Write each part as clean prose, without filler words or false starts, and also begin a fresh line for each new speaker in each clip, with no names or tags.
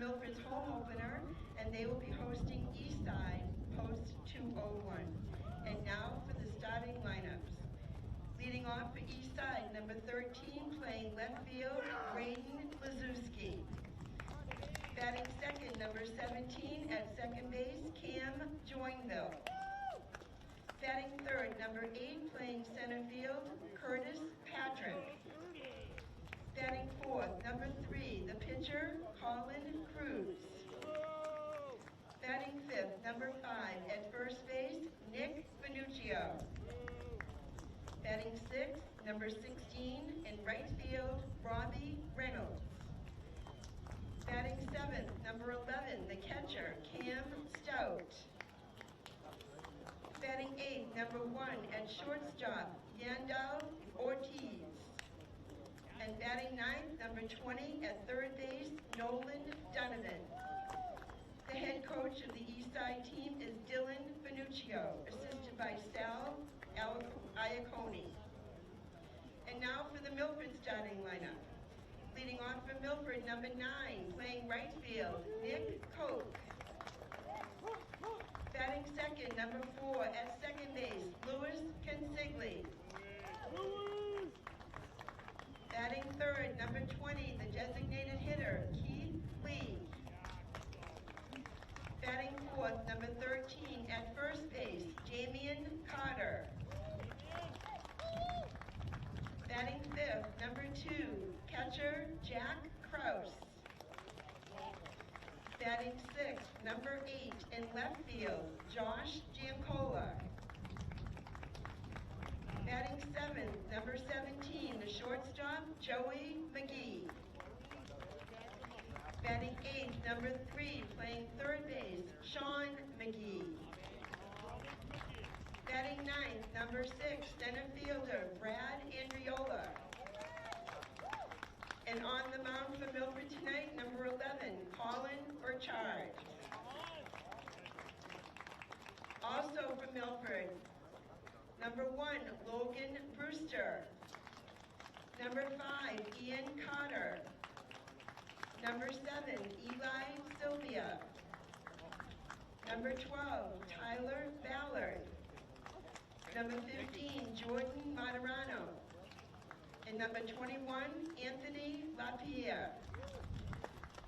Milford's home opener, and they will be hosting Eastside, post 201. And now for the starting lineups. Leading off for Eastside, number 13, playing left field, Braden Lazewski. Batting second, number 17, at second base, Cam Joinville. Batting third, number 8, playing center field, Curtis Patrick. Batting fourth, number 3, the pitcher, Colin Cruz. Batting fifth, number 5, at first base, Nick Venuccio. Batting sixth, number 16, in right field, Robbie Reynolds. Batting seventh, number 11, the catcher, Cam Stout. Batting eighth, number 1, at shortstop, Yandel Ortiz. And batting ninth, number 20, at third base, Nolan Donovan. The head coach of the Eastside team is Dylan Venuccio, assisted by Sal Iacone. And now for the Milford starting lineup. Leading off for Milford, number 9, playing right field, Nick Koch. Batting second, number 4, at second base, Louis Consigli. Batting third, number 20, the designated hitter, Keith Lee. Batting fourth, number 13, at first base, Damian Carter. Batting fifth, number 2, catcher, Jack Kraus. Batting sixth, number 8, in left field, Josh Giancola. Batting seventh, number 17, the shortstop, Joey McGee. Batting eighth, number 3, playing third base, Sean McGee. Batting ninth, number 6, center fielder, Brad Andriola. And on the mound for Milford tonight, number 11, Colin Burchard. Also for Milford, number 1, Logan Brewster. Number 5, Ian Carter. Number 7, Eli Sylvia. Number 12, Tyler Ballard. Number 15, Jordan Materano. And number 21, Anthony LaPierre.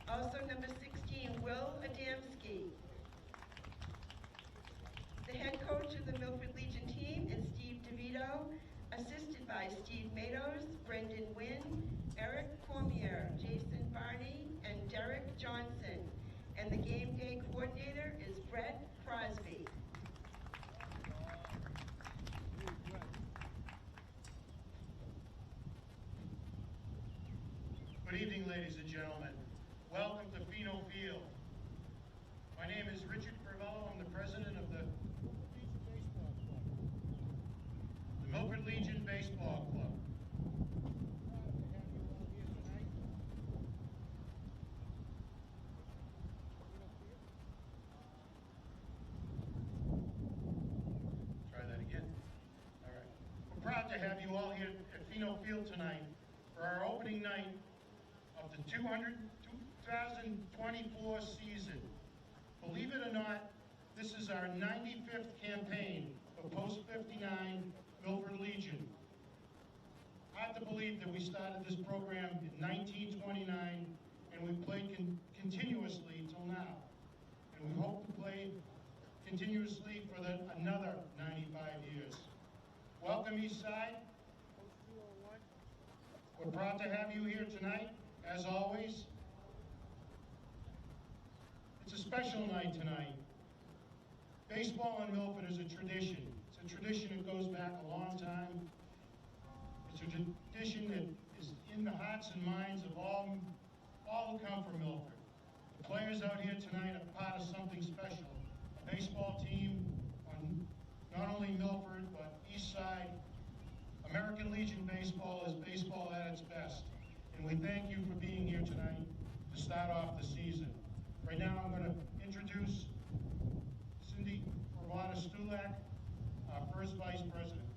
Also number 16, Will Adamski. The head coach of the Milford Legion team is Steve DeVito, assisted by Steve Matos, Brendan Wynn, Eric Cormier, Jason Barney, and Derek Johnson. And the game day coordinator is Brett Crosby.
Good evening, ladies and gentlemen. Welcome to Pheno Field. My name is Richard Pervello. I'm the president of the Milford Legion Baseball Club. Try that again. All right. We're proud to have you all here at Pheno Field tonight for our opening night of the 2024 season. Believe it or not, this is our 95th campaign for Post 59 Milford Legion. Hard to believe that we started this program in 1929 and we've played continuously till now. And we hope to play continuously for another 95 years. Welcome, Eastside. We're proud to have you here tonight, as always. It's a special night tonight. Baseball in Milford is a tradition. It's a tradition that goes back a long time. It's a tradition that is in the hearts and minds of all who come from Milford. The players out here tonight are part of something special. A baseball team on not only Milford, but Eastside. American Legion baseball is baseball at its best. And we thank you for being here tonight to start off the season. Right now I'm going to introduce Cindy Stulak, our first vice president.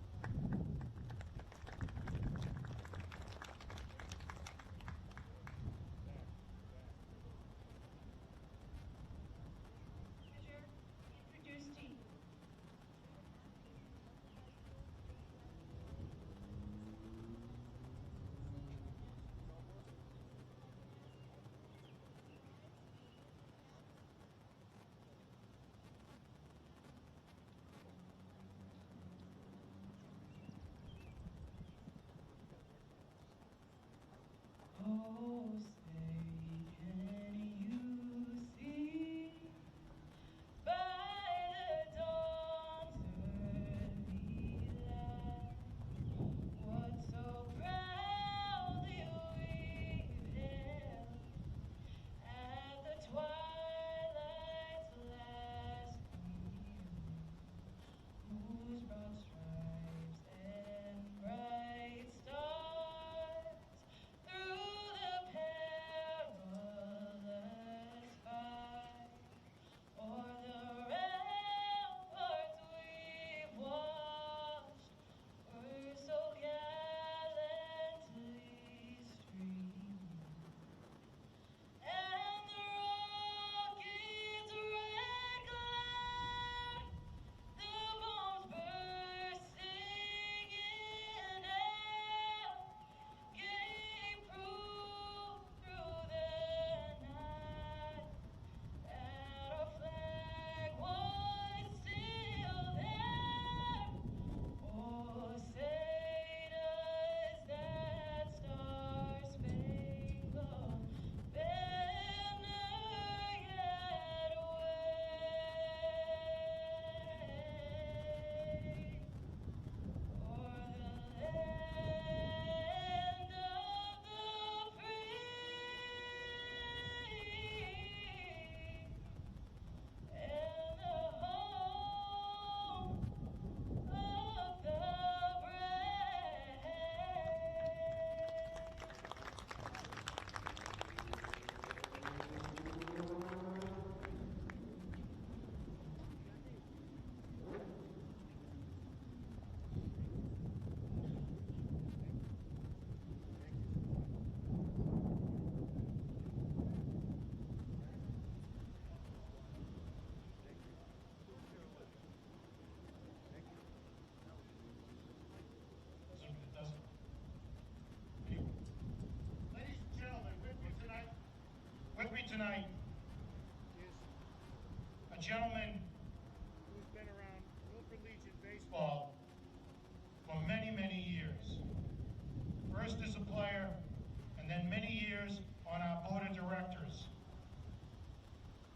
gentleman who's been around Milford Legion baseball for many, many years. First as a player, and then many years on our board of directors.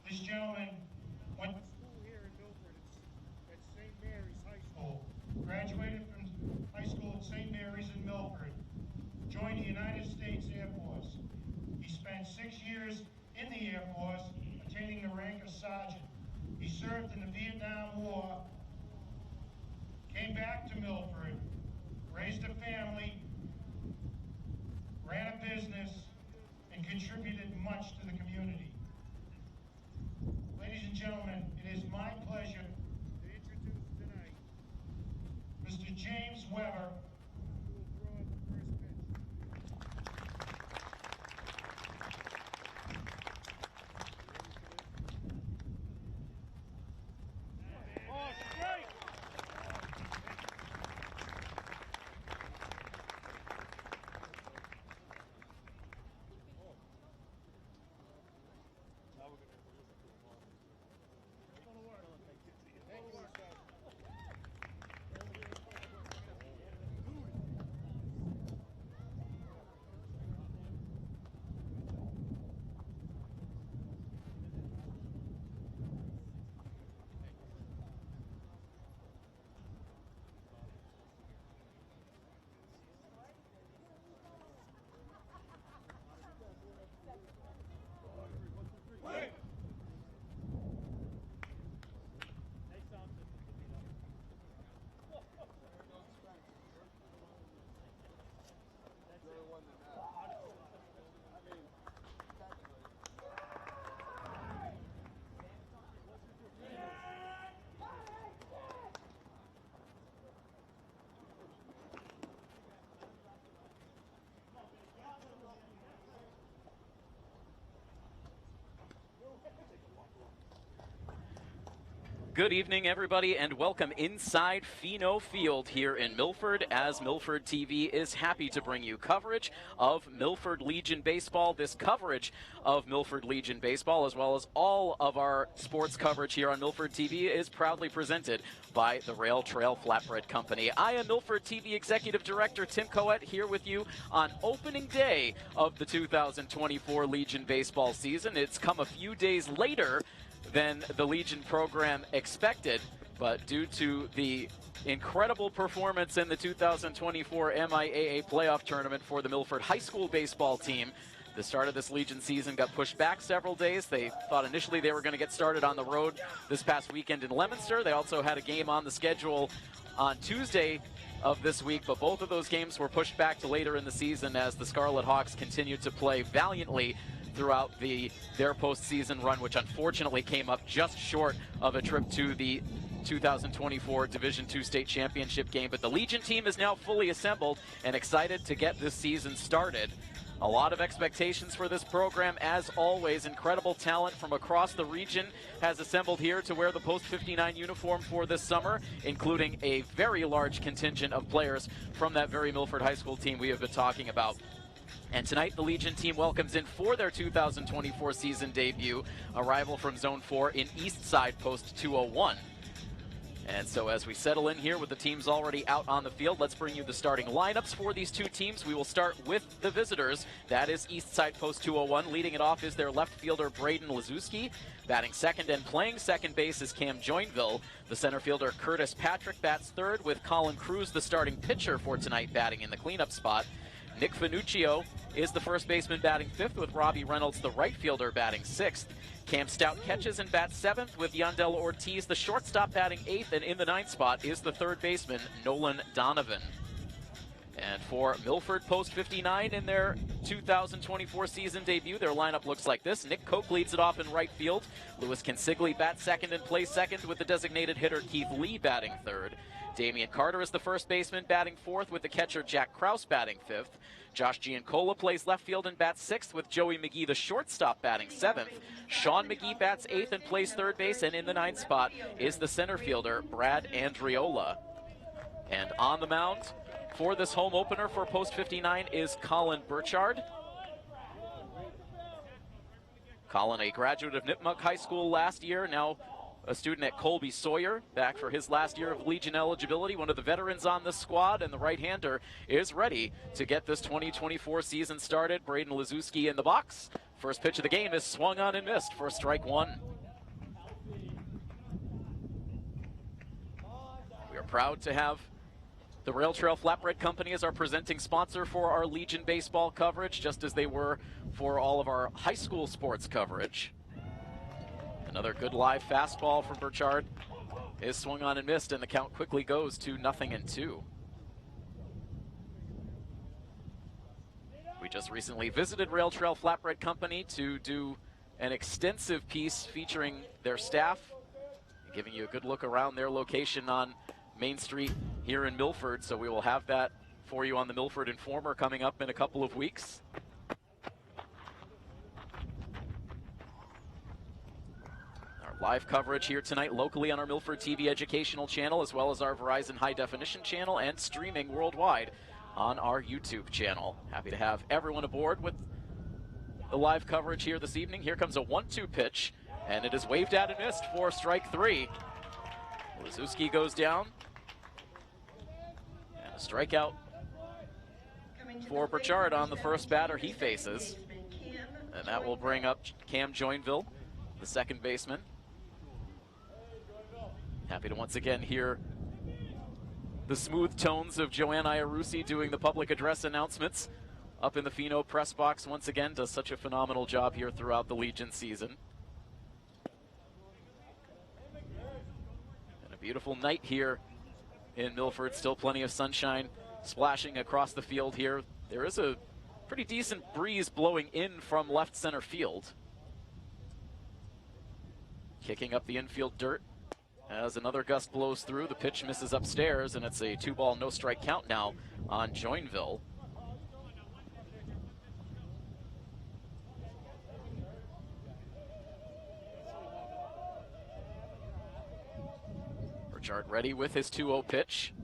This gentleman went to school here in Milford at St. Mary's High School, graduated from high school at St. Mary's in Milford, joined the United States Air Force. He spent 6 years in the Air Force, attaining the rank of sergeant. He served in the Vietnam War, came back to Milford, raised a family, ran a business, and contributed much to the community. Ladies and gentlemen, it is my pleasure to introduce tonight Mr. James Weber, who will throw out the first pitch. Oh, strike!
Good evening, everybody, and welcome inside Pheno Field here in Milford, as Milford TV is happy to bring you coverage of Milford Legion Baseball. This coverage of Milford Legion Baseball, as well as all of our sports coverage here on Milford TV, is proudly presented by the Rail Trail Flatbread Company. I am Milford TV Executive Director Tim Coet, here with you on opening day of the 2024 Legion baseball season. It's come a few days later than the Legion program expected, but due to the incredible performance in the 2024 MIAA playoff tournament for the Milford High School baseball team, the start of this Legion season got pushed back several days. They thought initially they were going to get started on the road this past weekend in Leominster. They also had a game on the schedule on Tuesday of this week, but both of those games were pushed back to later in the season as the Scarlet Hawks continued to play valiantly throughout their postseason run, which unfortunately came up just short of a trip to the 2024 Division II State Championship game. But the Legion team is now fully assembled and excited to get this season started. A lot of expectations for this program, as always. Incredible talent from across the region has assembled here to wear the Post 59 uniform for this summer, including a very large contingent of players from that very Milford High School team we have been talking about. And tonight, the Legion team welcomes in for their 2024 season debut a rival from Zone 4 in Eastside Post 201. And so as we settle in here with the teams already out on the field, let's bring you the starting lineups for these two teams. We will start with the visitors. That is Eastside Post 201. Leading it off is their left fielder, Braden Lazuski. Batting second and playing second base is Cam Joinville. The center fielder, Curtis Patrick, bats third, with Colin Cruz, the starting pitcher for tonight, batting in the cleanup spot. Nick Finuccio is the first baseman, batting fifth, with Robbie Reynolds, the right fielder, batting sixth. Cam Stout catches and bats seventh, with Yandel Ortiz, the shortstop, batting eighth, and in the ninth spot is the third baseman, Nolan Donovan. And for Milford Post 59 in their 2024 season debut, their lineup looks like this. Nick Koch leads it off in right field. Louis Consigli bats second and plays second, with the designated hitter Keith Lee batting third. Damian Carter is the first baseman, batting fourth, with the catcher Jack Krause batting fifth. Josh Giancola plays left field and bats sixth, with Joey McGee, the shortstop, batting seventh. Sean McGee bats eighth and plays third base, and in the ninth spot is the center fielder, Brad Andriola. And on the mound for this home opener for Post 59 is Colin Burchard. Colin, a graduate of Nipmuc High School last year, now a student at Colby Sawyer, back for his last year of Legion eligibility, one of the veterans on the squad, and the right-hander is ready to get this 2024 season started. Braden Lazuski in the box. First pitch of the game is swung on and missed for strike one. We are proud to have the Rail Trail Flatbread Company as our presenting sponsor for our Legion baseball coverage, just as they were for all of our high school sports coverage. Another good live fastball from Burchard is swung on and missed, and the count quickly goes to 0-2. We just recently visited Rail Trail Flatbread Company to do an extensive piece featuring their staff, giving you a good look around their location on Main Street here in Milford. So we will have that for you on the Milford Informer coming up in a couple of weeks. Live coverage here tonight locally on our Milford TV educational channel, as well as our Verizon high definition channel, and streaming worldwide on our YouTube channel. Happy to have everyone aboard with the live coverage here this evening. Here comes a 1-2 pitch, and it is waved at and missed for strike three. Lazuski goes down, and a strikeout for Burchard on the first batter he faces. And that will bring up Cam Joinville, the second baseman. Happy to once again hear the smooth tones of Joanne Iarusi doing the public address announcements up in the Fino press box once again. Does such a phenomenal job here throughout the Legion season. And a beautiful night here in Milford. Still plenty of sunshine splashing across the field here. There is a pretty decent breeze blowing in from left center field. Kicking up the infield dirt as another gust blows through. The pitch misses upstairs, and it's a 2-ball, no-strike count now on Joinville. Burchard ready with his 2-0 pitch.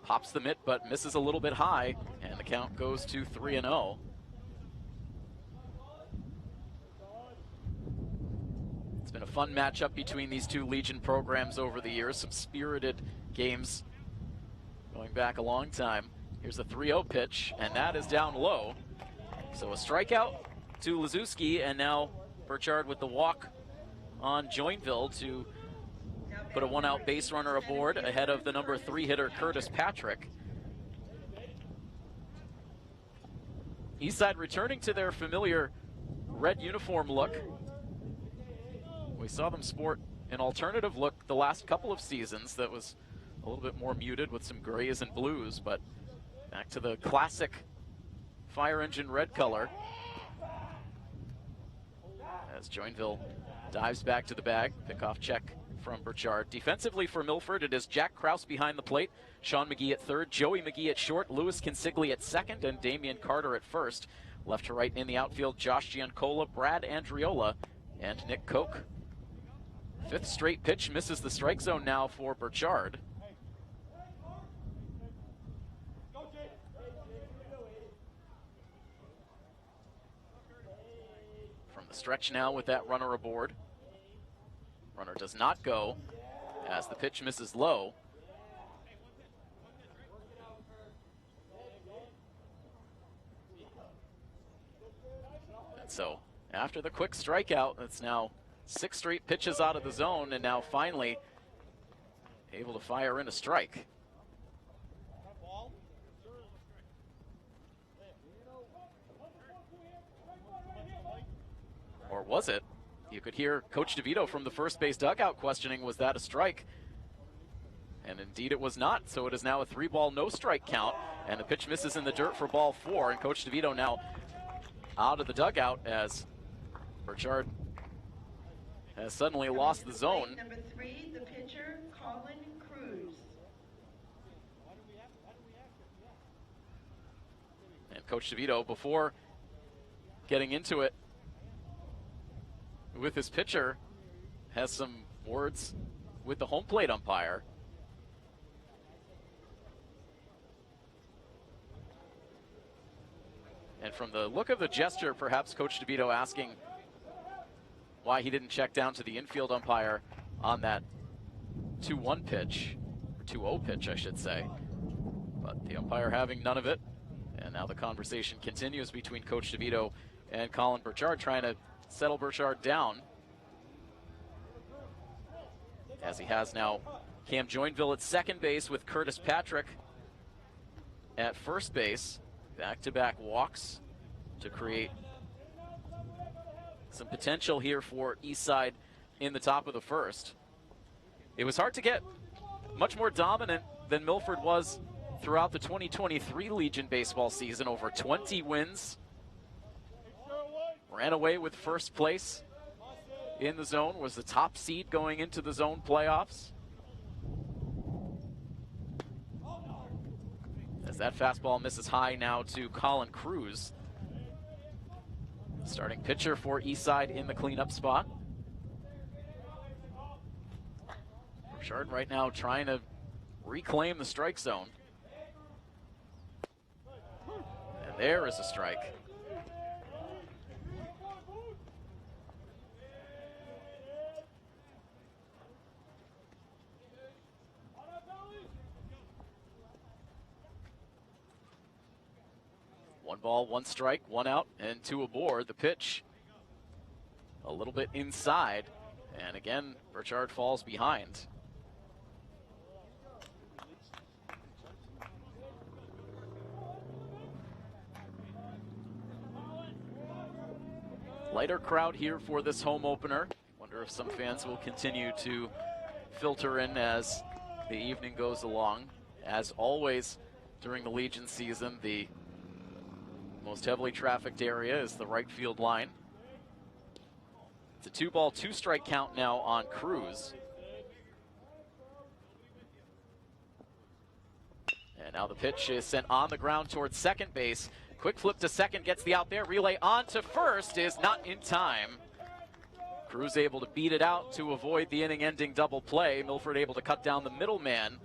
Pops the mitt, but misses a little bit high, and the count goes to 3-0. It's been a fun matchup between these two Legion programs over the years. Some spirited games going back a long time. Here's a 3-0 pitch, and that is down low. So a strikeout to Lazuski, and now Burchard with the walk on Joinville to put a 1-out base runner aboard ahead of the number 3 hitter Curtis Patrick. Eastside returning to their familiar red uniform look. We saw them sport an alternative look the last couple of seasons that was a little bit more muted with some grays and blues, but back to the classic fire engine red color as Joinville dives back to the bag. Pickoff check from Burchard. Defensively for Milford, it is Jack Krause behind the plate, Sean McGee at third, Joey McGee at short, Louis Consigli at second, and Damian Carter at first. Left to right in the outfield, Josh Giancola, Brad Andriola, and Nick Koch. Fifth straight pitch misses the strike zone now for Burchard. From the stretch now with that runner aboard. Runner does not go as the pitch misses low. And so after the quick strikeout, it's now 6 straight pitches out of the zone, and now finally able to fire in a strike. Or was it? You could hear Coach DeVito from the first base dugout questioning, was that a strike? And indeed it was not, so it is now a 3-ball no-strike count, and the pitch misses in the dirt for ball 4, and Coach DeVito now out of the dugout as Burchard has suddenly lost the zone.
Number 3, the pitcher, Colin Cruz.
And Coach DeVito, before getting into it with his pitcher, has some words with the home plate umpire. And from the look of the gesture, perhaps Coach DeVito asking why he didn't check down to the infield umpire on that 2-1 pitch, or 2-0 pitch, I should say. But the umpire having none of it. And now the conversation continues between Coach DeVito and Colin Burchard, trying to settle Burchard down. As he has now Cam Joinville at second base with Curtis Patrick at first base. Back-to-back walks to create some potential here for Eastside in the top of the first. It was hard to get much more dominant than Milford was throughout the 2023 Legion baseball season. Over 20 wins. Ran away with first place in the zone, was the top seed going into the zone playoffs. As that fastball misses high now to Colin Cruz. Starting pitcher for Eastside in the cleanup spot. Burchard right now trying to reclaim the strike zone. And there is a strike. One ball, one strike, one out, and two aboard. The pitch a little bit inside. And again, Burchard falls behind. Lighter crowd here for this home opener. Wonder if some fans will continue to filter in as the evening goes along. As always, during the Legion season, the most heavily trafficked area is the right field line. It's a 2-ball, 2-strike count now on Cruz. And now the pitch is sent on the ground towards second base. Quick flip to second, gets the out there. Relay on to first is not in time. Cruz able to beat it out to avoid the inning-ending double play. Milford able to cut down the middleman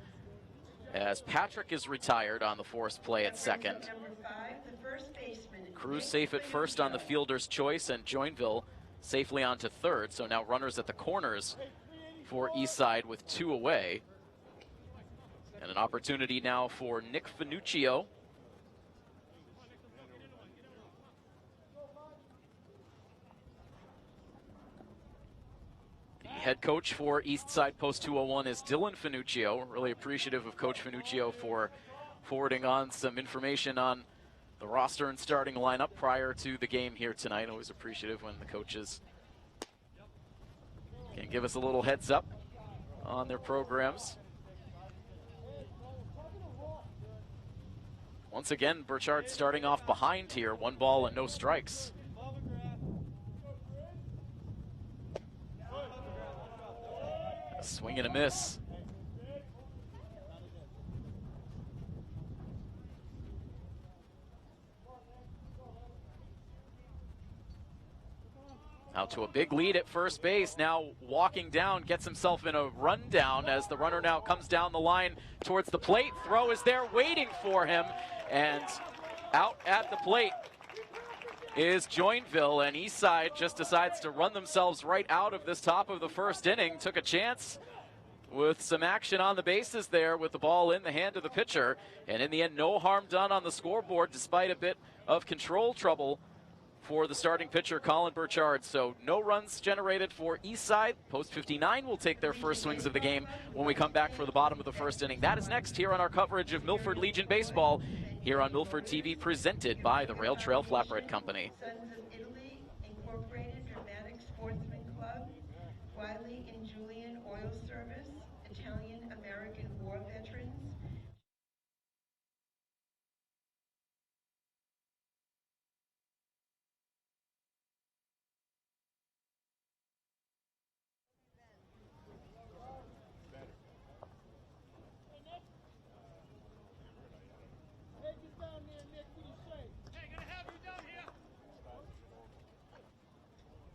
as Patrick is retired on the forced play at second. Cruz safe at first on the fielder's choice, and Joinville safely on to third. So now runners at the corners for Eastside with 2 away. And an opportunity now for Nick Finuccio. The head coach for Eastside Post 201 is Dylan Finuccio. Really appreciative of Coach Finuccio for forwarding on some information on the roster and starting lineup prior to the game here tonight. Always appreciative when the coaches can give us a little heads up on their programs. Once again, Burchard starting off behind here. 1 ball and no strikes. A swing and a miss. Now to a big lead at first base. Now walking down, gets himself in a rundown as the runner now comes down the line towards the plate. Throw is there waiting for him. And out at the plate is Joinville, and Eastside just decides to run themselves right out of this top of the first inning. Took a chance with some action on the bases there with the ball in the hand of the pitcher. And in the end, no harm done on the scoreboard despite a bit of control trouble for the starting pitcher, Colin Burchard. So no runs generated for Eastside. Post 59 will take their first swings of the game when we come back for the bottom of the first inning. That is next here on our coverage of Milford Legion Baseball here on Milford TV, presented by the Rail Trail Flatbread Company.
Sons of Italy Incorporated Dramatic Sportsman Club, Wiley and Julian Oil Service, Italian American War Veterans,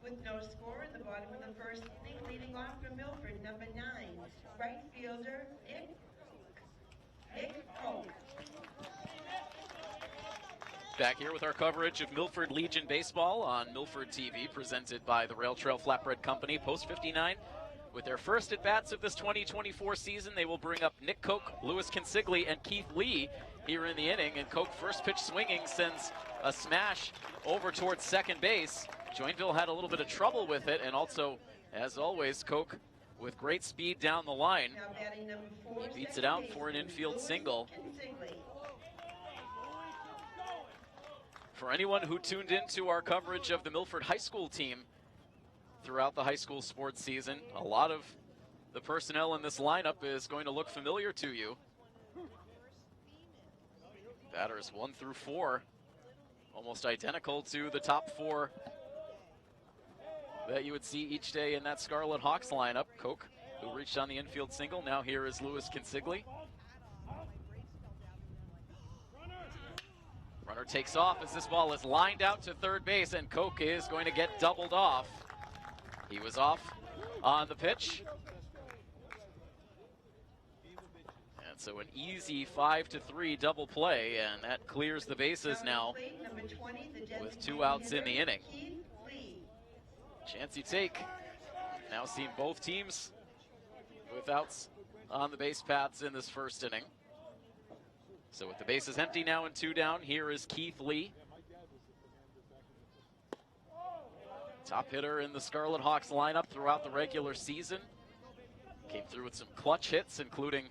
with no score in the bottom of the first inning, leading off for Milford, number 9, right fielder Nick Coke.
Back here with our coverage of Milford Legion Baseball on Milford TV, presented by the Rail Trail Flatbread Company. Post 59, with their first at-bats of this 2024 season, they will bring up Nick Koch, Lewis Consigli, and Keith Lee here in the inning. And Koch, first pitch swinging, sends a smash over towards second base. Joinville had a little bit of trouble with it, and also, as always, Koch with great speed down the line.
Now batting number 4,
He beats it
second
out
baseman,
for an infield
Lewis
single.
Consigli.
For anyone who tuned into our coverage of the Milford High School team throughout the high school sports season, a lot of the personnel in this lineup is going to look familiar to you. Batters 1 through 4, almost identical to the top 4 that you would see each day in that Scarlet Hawks lineup. Koch, who reached on the infield single. Now here is Lewis Consigli. Runner takes off as this ball is lined out to third base, and Koch is going to get doubled off. He was off on the pitch. And so an easy 5-3 double play, and that clears the bases now
Number 20, the
with 2 outs in the inning.
Keith Lee.
Chance you take. Now seeing both teams with outs on the base paths in this first inning. So with the bases empty now and 2 down, here is Keith Lee. Top hitter in the Scarlet Hawks lineup throughout the regular season. Came through with some clutch hits, including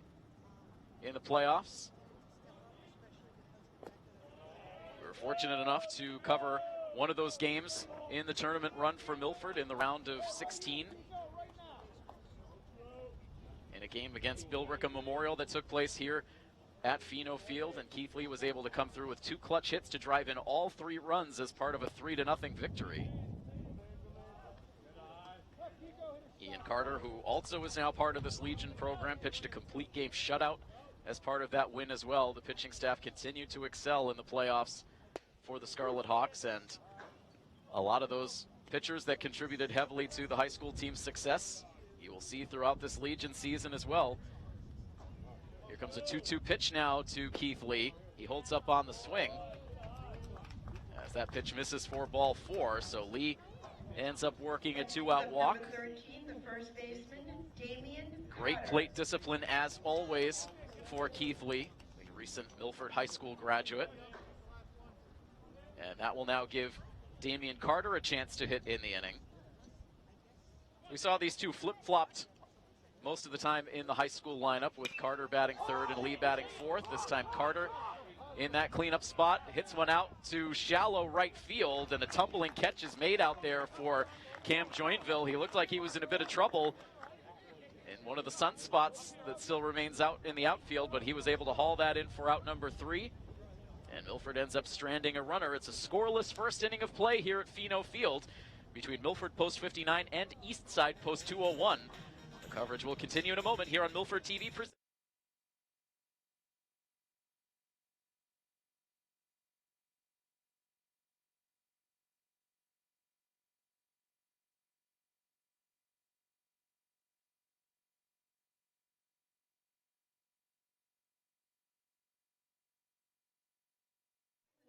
in the playoffs. We were fortunate enough to cover one of those games in the tournament run for Milford in the round of 16. In a game against Bill Rickham Memorial that took place here at Fino Field, and Keith Lee was able to come through with 2 clutch hits to drive in all 3 runs as part of a 3-0 victory. Ian Carter, who also is now part of this Legion program, pitched a complete game shutout as part of that win as well. The pitching staff continued to excel in the playoffs for the Scarlet Hawks, and a lot of those pitchers that contributed heavily to the high school team's success, you will see throughout this Legion season as well. Here comes a 2-2 pitch now to Keith Lee. He holds up on the swing as that pitch misses for ball 4, so Lee ends up working a 2-out walk.
Number 13, the first baseman, Damian
Great
Carter.
plate discipline as always for Keith Lee, a recent Milford High School graduate. And that will now give Damian Carter a chance to hit in the inning. We saw these two flip-flopped most of the time in the high school lineup, with Carter batting third and Lee batting fourth. This time Carter in that cleanup spot hits one out to shallow right field, and a tumbling catch is made out there for Cam Joinville. He looked like he was in a bit of trouble in one of the sun spots that still remains out in the outfield, but he was able to haul that in for out number 3. And Milford ends up stranding a runner. It's a scoreless first inning of play here at Fino Field between Milford Post 59 and Eastside Post 201. The coverage will continue in a moment here on Milford TV.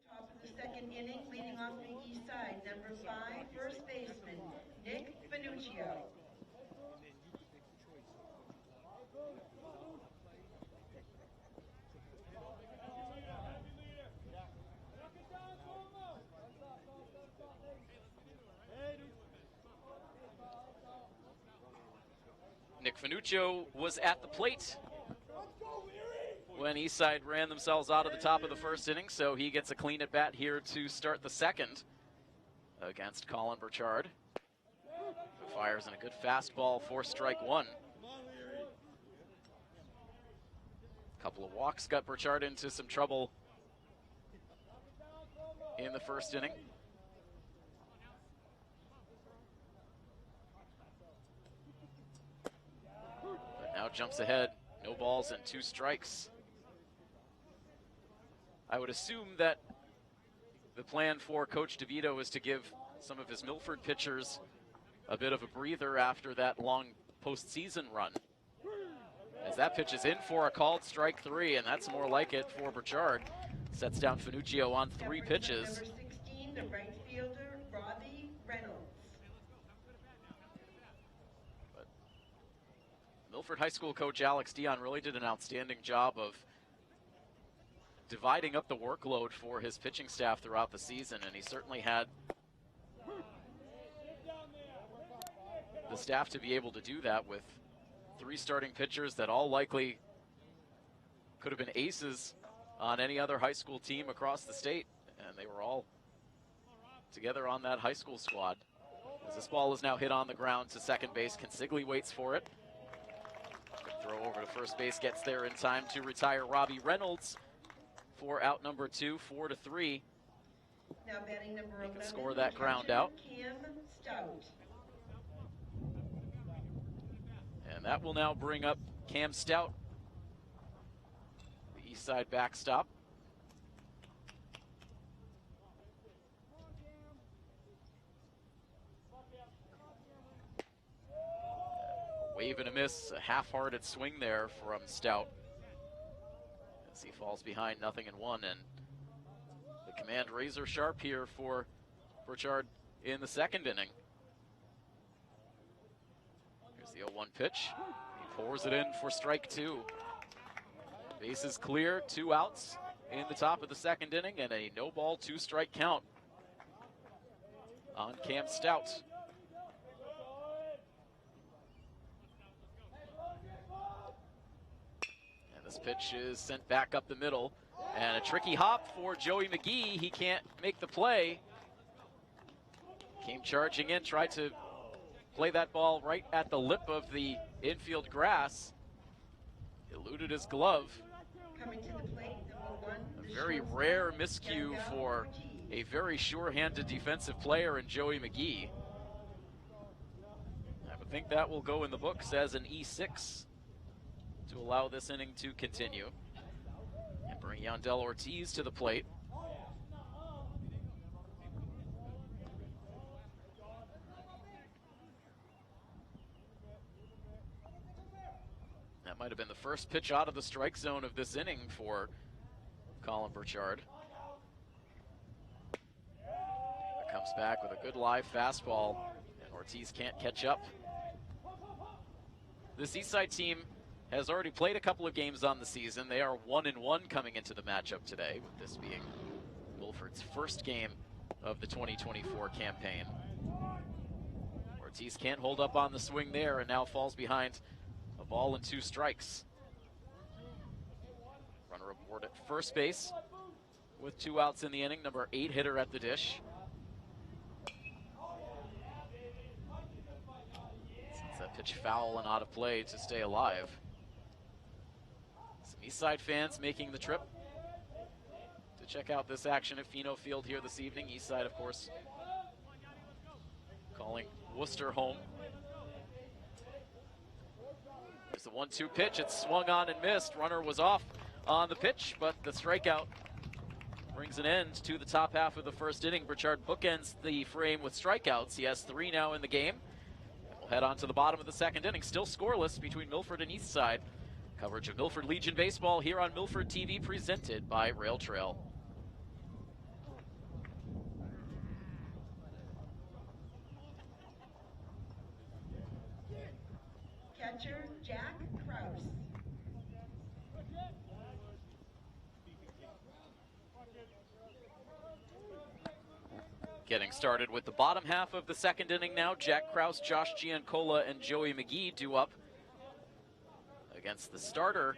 Top of the second inning, leading off the east side, number 5, first baseman, Nick Finuccio.
Nick Finuccio was at the plate when Eastside ran themselves out of the top of the first inning, so he gets a clean at bat here to start the second against Colin Burchard, who fires in a good fastball for strike 1. A couple of walks got Burchard into some trouble in the first inning. But now jumps ahead, no balls and 2 strikes. I would assume that the plan for Coach DeVito is to give some of his Milford pitchers a bit of a breather after that long postseason run. As that pitch is in for a called strike 3, and that's more like it for Burchard. Sets down Finuccio on 3 pitches.
Number 16, the right fielder, Robbie Reynolds.
But Milford High School coach Alex Dion really did an outstanding job of dividing up the workload for his pitching staff throughout the season, and he certainly had the staff to be able to do that with 3 starting pitchers that all likely could have been aces on any other high school team across the state, and they were all together on that high school squad. As this ball is now hit on the ground to second base, Consigli waits for it. Good throw over to first base, gets there in time to retire Robbie Reynolds for out number 2, 4-3.
Now batting number 11,
Score that ground out.
Cam Stout.
And that will now bring up Cam Stout, the east side backstop. Wave and a miss, a half-hearted swing there from Stout. As he falls behind 0-1, and the command razor sharp here for Burchard in the second inning. Here's the 0-1 pitch. He pours it in for strike 2. Bases clear, 2 outs in the top of the second inning, and a no-ball, 2-strike count on Cam Stout. This pitch is sent back up the middle, and a tricky hop for Joey McGee. He can't make the play. Came charging in, tried to play that ball right at the lip of the infield grass. Eluded his glove.
Coming to the plate, number 1.
A very rare miscue for a very sure-handed defensive player in Joey McGee. I would think that will go in the books as an E6 to allow this inning to continue. And bring Yandel Ortiz to the plate. That might have been the first pitch out of the strike zone of this inning for Colin Burchard. Comes back with a good live fastball, and Ortiz can't catch up. This Eastside team has already played a couple of games on the season. They are 1-1 coming into the matchup today, with this being Milford's first game of the 2024 campaign. Ortiz can't hold up on the swing there, and now falls behind a ball and 2 strikes. Runner aboard at first base with 2 outs in the inning. Number 8 hitter at the dish. Since that pitch foul and out of play to stay alive. Some Eastside fans making the trip to check out this action at Pheno Field here this evening. Eastside, of course, calling Worcester home. There's the 1-2 pitch. It's swung on and missed. Runner was off on the pitch, but the strikeout brings an end to the top half of the first inning. Burchard bookends the frame with strikeouts. He has 3 now in the game. We'll head on to the bottom of the second inning. Still scoreless between Milford and Eastside. Coverage of Milford Legion Baseball here on Milford TV, presented by Rail Trail.
Catcher, Jack Krause.
Getting started with the bottom half of the second inning now. Jack Krause, Josh Giancola, and Joey McGee due up against the starter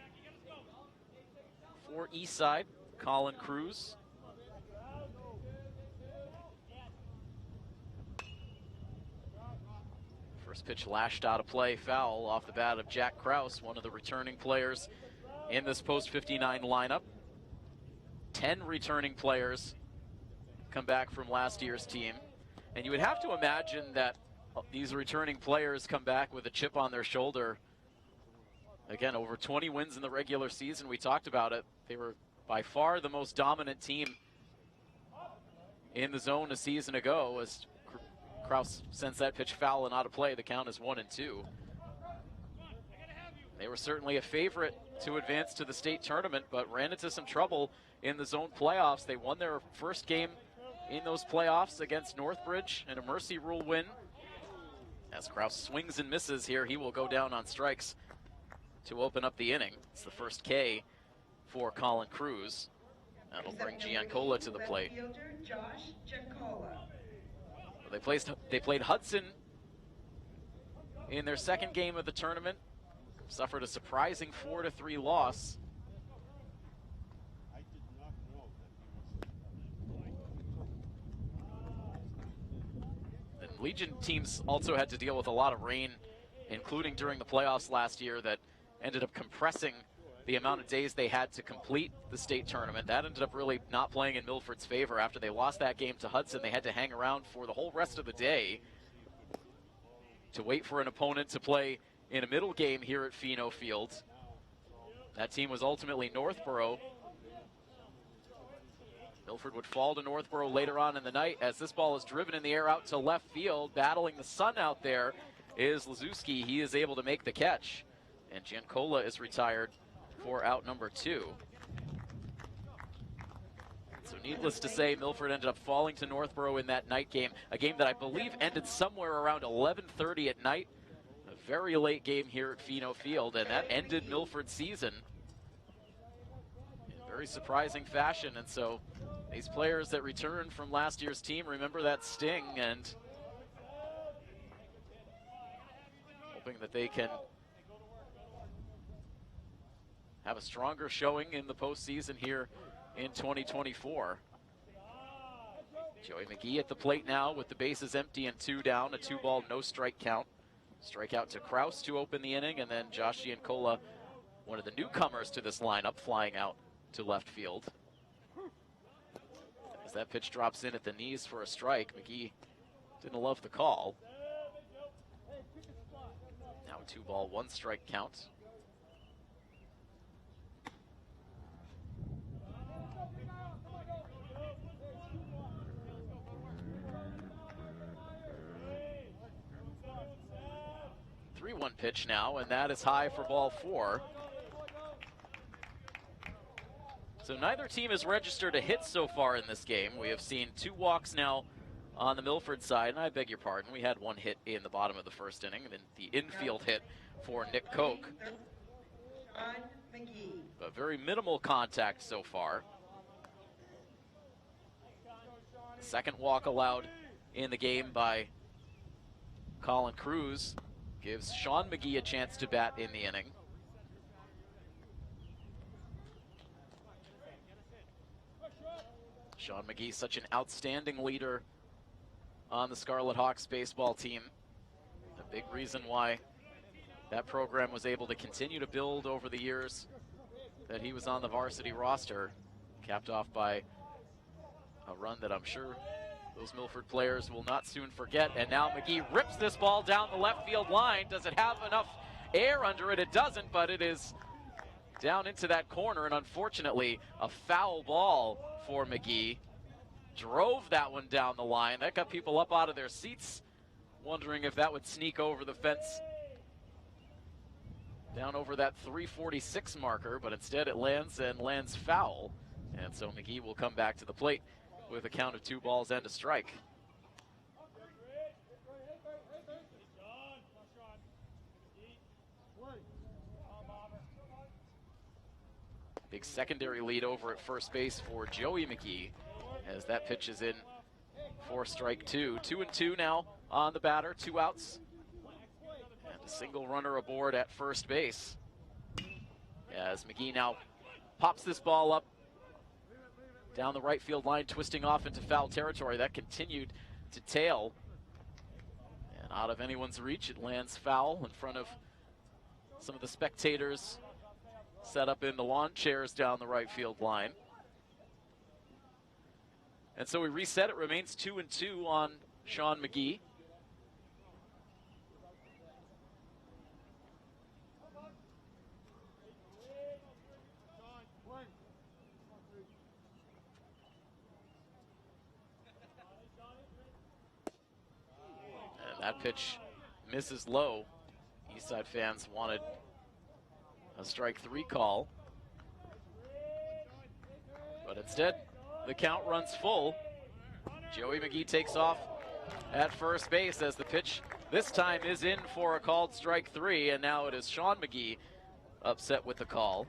for Eastside, Colin Cruz. First pitch lashed out of play, foul off the bat of Jack Krause, one of the returning players in this post-59 lineup. 10 returning players come back from last year's team. And you would have to imagine that these returning players come back with a chip on their shoulder. Again, over 20 wins in the regular season. We talked about it. They were by far the most dominant team in the zone a season ago. As Krause sends that pitch foul and out of play, the count is 1-2. They were certainly a favorite to advance to the state tournament, but ran into some trouble in the zone playoffs. They won their first game in those playoffs against Northbridge in a mercy rule win. As Kraus swings and misses here, he will go down on strikes to open up the inning. It's the first K for Colin Cruz. That'll bring Giancola to the plate.
Josh Giancola.
They played Hudson in their second game of the tournament. Suffered a surprising 4-3 loss. And Legion teams also had to deal with a lot of rain, including during the playoffs last year, that ended up compressing the amount of days they had to complete the state tournament. That ended up really not playing in Milford's favor. After they lost that game to Hudson, they had to hang around for the whole rest of the day to wait for an opponent to play in a middle game here at Fino Field. That team was ultimately Northborough. Milford would fall to Northborough later on in the night as this ball is driven in the air out to left field. Battling the sun out there is Lazuski. He is able to make the catch, and Giancola is retired for out number 2. So needless to say, Milford ended up falling to Northborough in that night game, a game that I believe ended somewhere around 11:30 at night. A very late game here at Fino Field, and that ended Milford's season in very surprising fashion. And so these players that returned from last year's team remember that sting, and hoping that they can have a stronger showing in the postseason here in 2024. Joey McGee at the plate now with the bases empty and 2 down, a 2-ball, no strike count. Strikeout to Kraus to open the inning, and then Josh Giancola, one of the newcomers to this lineup, flying out to left field. As that pitch drops in at the knees for a strike, McGee didn't love the call. Now a 2-ball, 1 strike count. One pitch now, and that is high for ball 4. So neither team has registered a hit so far in this game. We have seen 2 walks now on the Milford side, and I beg your pardon, we had 1 hit in the bottom of the first inning, and then the infield hit for Nick Koch. But very minimal contact so far. Second walk allowed in the game by Colin Cruz gives Sean McGee a chance to bat in the inning. Sean McGee, such an outstanding leader on the Scarlet Hawks baseball team. A big reason why that program was able to continue to build over the years that he was on the varsity roster, capped off by a run that I'm sure those Milford players will not soon forget. And now McGee rips this ball down the left field line. Does it have enough air under it? It doesn't, but it is down into that corner, and unfortunately a foul ball for McGee. Drove that one down the line. That got people up out of their seats, wondering if that would sneak over the fence down over that 346 marker, but instead it lands foul. And so McGee will come back to the plate with a count of 2 balls and a strike. Big secondary lead over at first base for Joey McGee as that pitch is in for strike 2. 2-2 now on the batter, 2 outs, and a single runner aboard at first base. As McGee now pops this ball up down the right field line, twisting off into foul territory. That continued to tail, and out of anyone's reach, it lands foul in front of some of the spectators set up in the lawn chairs down the right field line. And so we reset. It remains 2-2 on Sean McGee. That pitch misses low. Eastside fans wanted a strike 3 call. But instead, the count runs full. Joey McGee takes off at first base as the pitch this time is in for a called strike 3, and now it is Sean McGee upset with the call.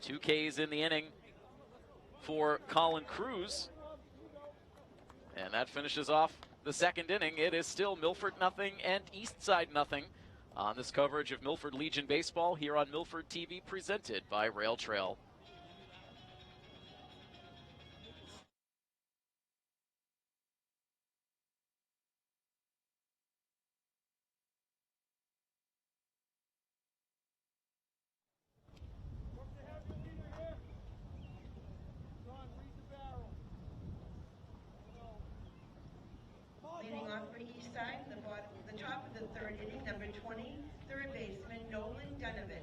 2 Ks in the inning for Colin Cruz, and that finishes off the second inning. It is still Milford nothing and Eastside nothing on this coverage of Milford Legion Baseball here on Milford TV, presented by Rail Trail.
Leading off for Eastside, the top of the third inning, number 20, third baseman Nolan Donovan.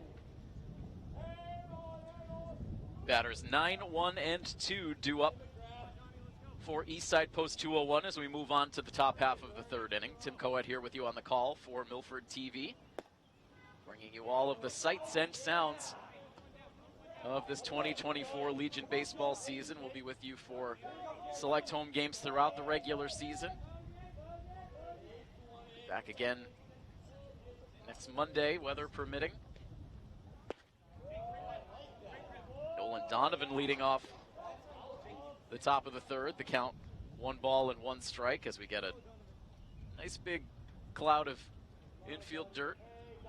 Batters 9, 1, and 2 due up for Eastside post 201 as we move on to the top half of the third inning. Tim Coed here with you on the call for Milford TV, bringing you all of the sights and sounds of this 2024 Legion baseball season. We'll be with you for select home games throughout the regular season. Back again next Monday, weather permitting. Nolan Donovan leading off the top of the third. The count 1 ball and 1 strike as we get a nice big cloud of infield dirt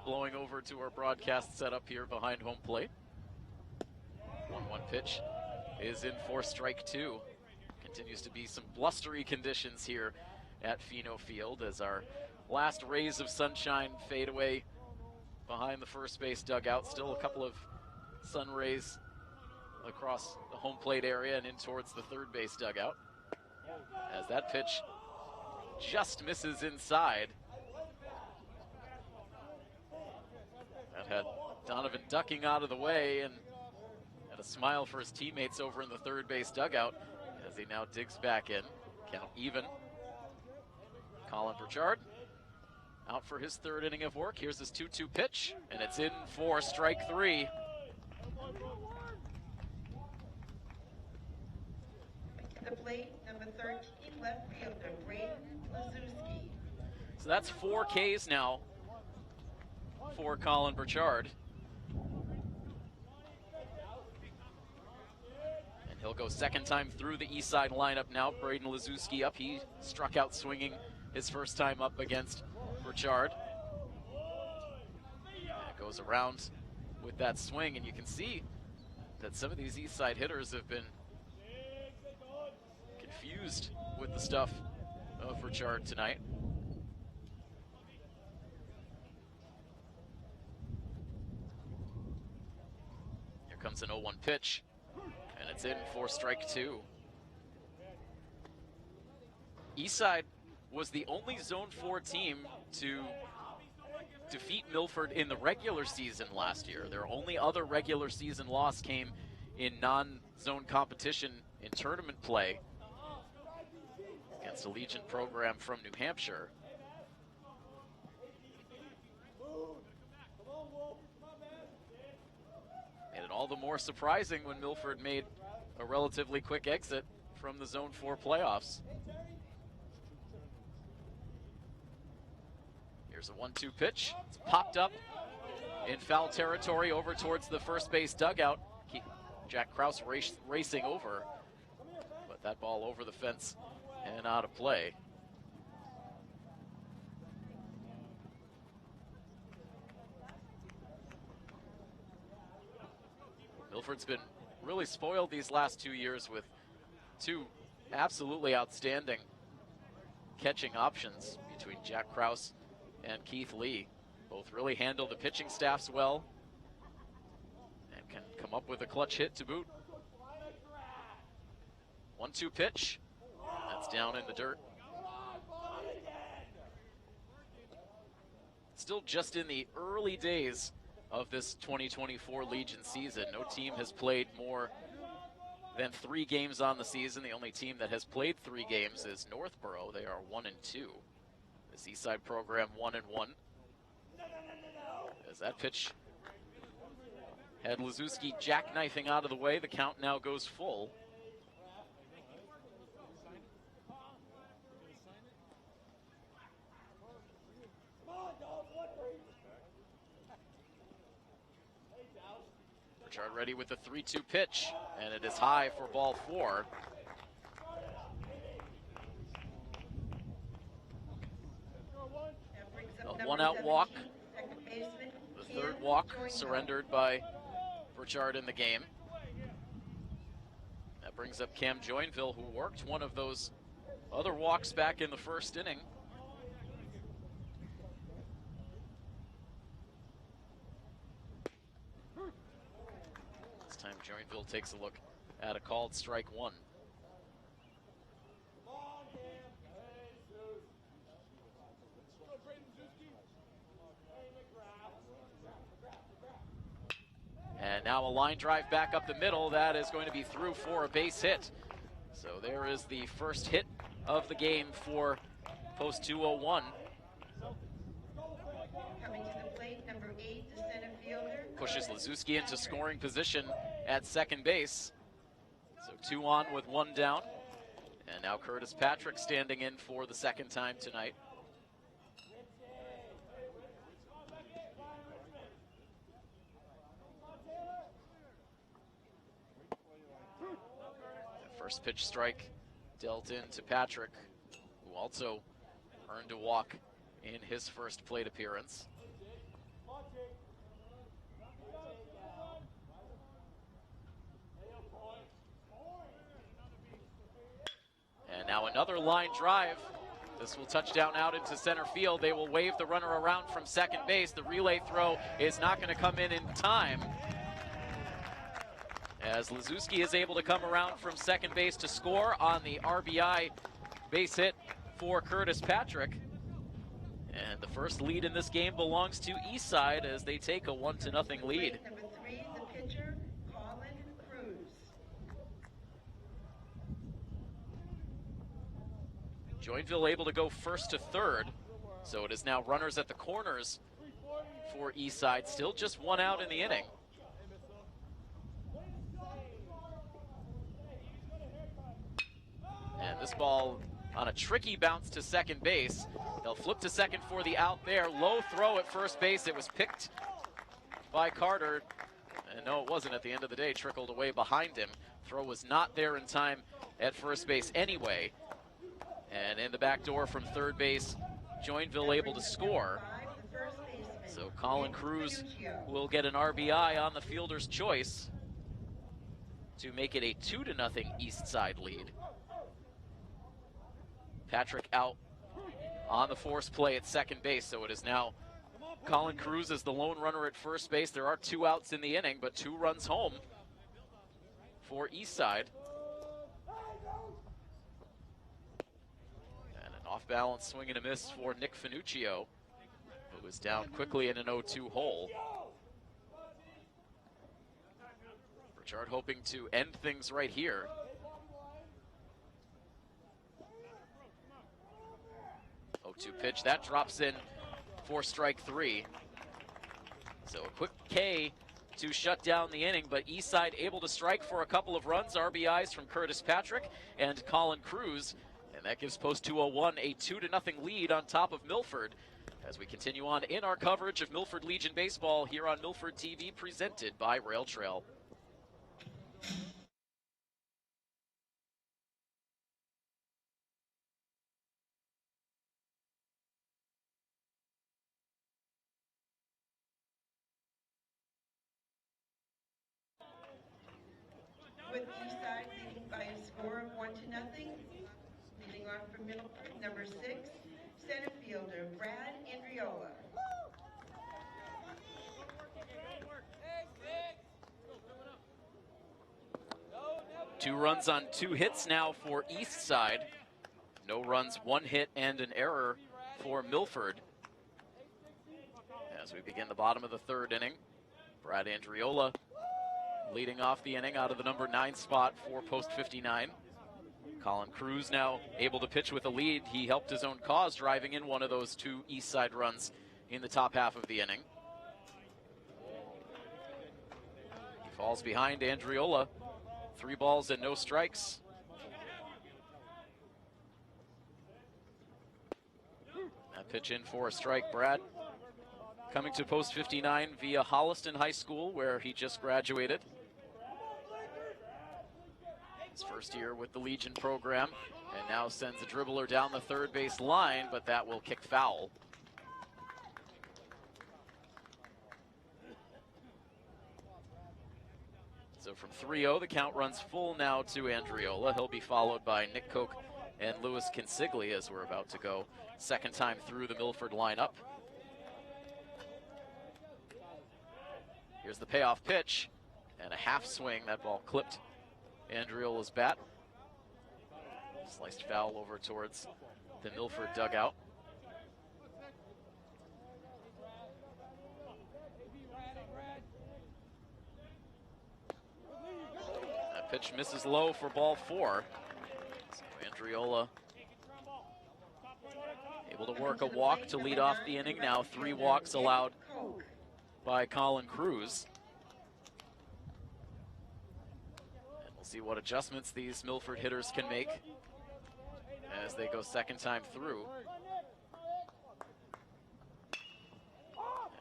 blowing over to our broadcast setup here behind home plate. 1-1 pitch is in for strike 2. Continues to be some blustery conditions here at Fino Field as our last rays of sunshine fade away behind the first base dugout. Still a couple of sun rays across the home plate area and in towards the third base dugout. As that pitch just misses inside. That had Donovan ducking out of the way and had a smile for his teammates over in the third base dugout as he now digs back in. Count even. Colin Burchard out for his third inning of work. Here's his 2-2 pitch, and it's in for strike 3.
The plate, number 13, left fielder Braden Lazuski.
So that's 4 Ks now for Colin Burchard. And he'll go second time through the east side lineup now. Braden Lazuski up. He struck out swinging his first time up against Burchard. And it goes around with that swing, and you can see that some of these east side hitters have been confused with the stuff of Burchard tonight. Here comes an 0-1 pitch, and it's in for strike 2. Eastside was the only Zone 4 team to defeat Milford in the regular season last year. Their only other regular season loss came in non-zone competition in tournament play against a Legion program from New Hampshire. Made it all the more surprising when Milford made a relatively quick exit from the Zone 4 playoffs. Here's a 1-2 pitch. It's popped up in foul territory over towards the first base dugout. Jack Krause racing over, but that ball over the fence and out of play. Milford's been really spoiled these last 2 years with 2 absolutely outstanding catching options between Jack Krause and Keith Lee. Both really handle the pitching staffs well and can come up with a clutch hit to boot. 1-2 pitch. That's down in the dirt. Still just in the early days of this 2024 Legion season. No team has played more than 3 games on the season. The only team that has played 3 games is Northborough. They are 1-2. The Eastside program 1-1. As that pitch Had Liszewski jackknifing out of the way. The count now goes full. Pritchard ready with the 3-2 pitch, and it is high for ball 4. A one-out walk. The third walk surrendered by Pritchard in the game. That brings up Cam Joinville, who worked one of those other walks back in the first inning. This time Joinville takes a look at a called strike 1. And now a line drive back up the middle. That is going to be through for a base hit. So there is the first hit of the game for post 201.
Coming to the plate, number 8, the center fielder.
Pushes Liszewski into scoring position at second base. So 2 on with 1 down. And now Curtis Patrick standing in for the second time tonight. First pitch strike dealt in to Patrick, who also earned a walk in his first plate appearance. And now another line drive. This will touch down out into center field. They will wave the runner around from second base. The relay throw is not going to come in time, as Liszewski is able to come around from second base to score on the RBI base hit for Curtis Patrick. And the first lead in this game belongs to Eastside as they take a 1-0 lead.
Number 3, the pitcher, Colin Cruz.
Joinville able to go first to third. So it is now runners at the corners for Eastside. Still just 1 out in the inning. And this ball on a tricky bounce to second base. They'll flip to second for the out there. Low throw at first base. It was picked by Carter. And no, it wasn't at the end of the day. Trickled away behind him. Throw was not there in time at first base anyway. And in the back door from third base, Joinville able to score. So Colin Cruz will get an RBI on the fielder's choice to make it a 2-0 Eastside lead. Patrick out on the force play at second base, so it is now Colin Cruz as the lone runner at first base. There are 2 outs in the inning, but 2 runs home for Eastside. And an off-balance swing and a miss for Nick Finuccio, who is down quickly in an 0-2 hole. Pritchard hoping to end things right here. 0-2 pitch, that drops in for strike 3. So a quick K to shut down the inning, but Eastside able to strike for a couple of runs. RBIs from Curtis Patrick and Colin Cruz, and that gives post 201 a 2-0 lead on top of Milford as we continue on in our coverage of Milford Legion Baseball here on Milford TV, presented by Rail Trail.
With Eastside leading by a score of 1-0. Leading off from Milford, number 6, center fielder Brad Andriola.
Two runs on 2 hits now for Eastside. No runs, 1 hit, and an error for Milford. As we begin the bottom of the third inning, Brad Andriola leading off the inning out of the number 9 spot for post 59. Colin Cruz now able to pitch with a lead. He helped his own cause driving in one of those 2 Eastside runs in the top half of the inning. falls behind Andriola. 3 balls and no strikes. That pitch in for a strike. Brad coming to post 59 via Holliston High School, where he just graduated. His first year with the Legion program, and now sends a dribbler down the third base line, but that will kick foul. So from 3-0, the count runs full now to Andriola. He'll be followed by Nick Koch and Louis Consigli as we're about to go second time through the Milford lineup. Here's the payoff pitch, and a half swing. That ball clipped Andriola's bat. Sliced foul over towards the Milford dugout. That pitch misses low for ball 4. So Andriola able to work a walk to lead off the inning. Now 3 walks allowed by Colin Cruz. And we'll see what adjustments these Milford hitters can make as they go second time through.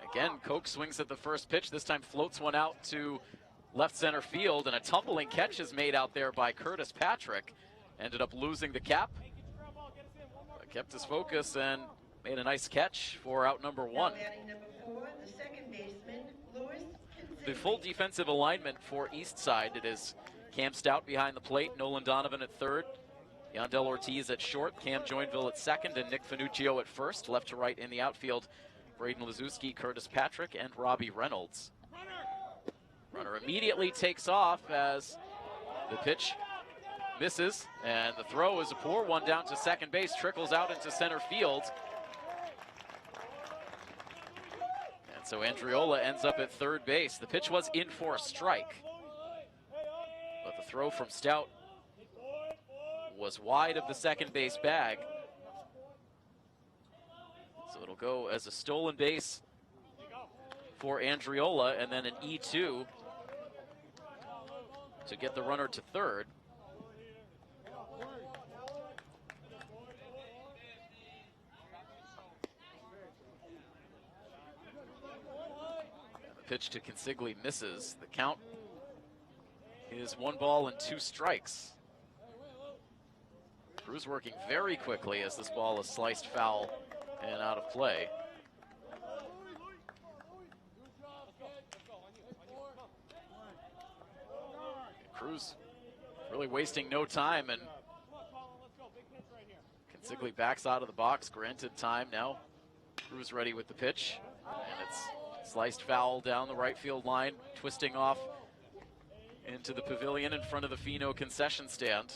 And again, Koch swings at the first pitch. This time floats one out to left center field, and a tumbling catch is made out there by Curtis Patrick. Ended up losing the cap, but kept his focus and made a nice catch for out number 1.
Number 4, the second baseman, Louis Consigli.
The full defensive alignment for East Side. It is Cam Stout behind the plate, Nolan Donovan at third, Yandel Ortiz at short, Cam Joinville at second, and Nick Finuccio at first. Left to right in the outfield, Braden Lazuski, Curtis Patrick, and Robbie Reynolds. Runner immediately takes off as the pitch misses, and the throw is a poor one down to second base, trickles out into center field. And so Andriola ends up at third base. The pitch was in for a strike, but the throw from Stout was wide of the second base bag. So it'll go as a stolen base for Andriola, and then an E2 to get the runner to third. The pitch to Consigli misses. The count is 1 ball and 2 strikes. Cruz working very quickly as this ball is sliced foul and out of play. Cruz really wasting no time, and Consigli backs out of the box, granted time. Now Cruz ready with the pitch, and it's sliced foul down the right field line, twisting off into the pavilion in front of the Fino concession stand.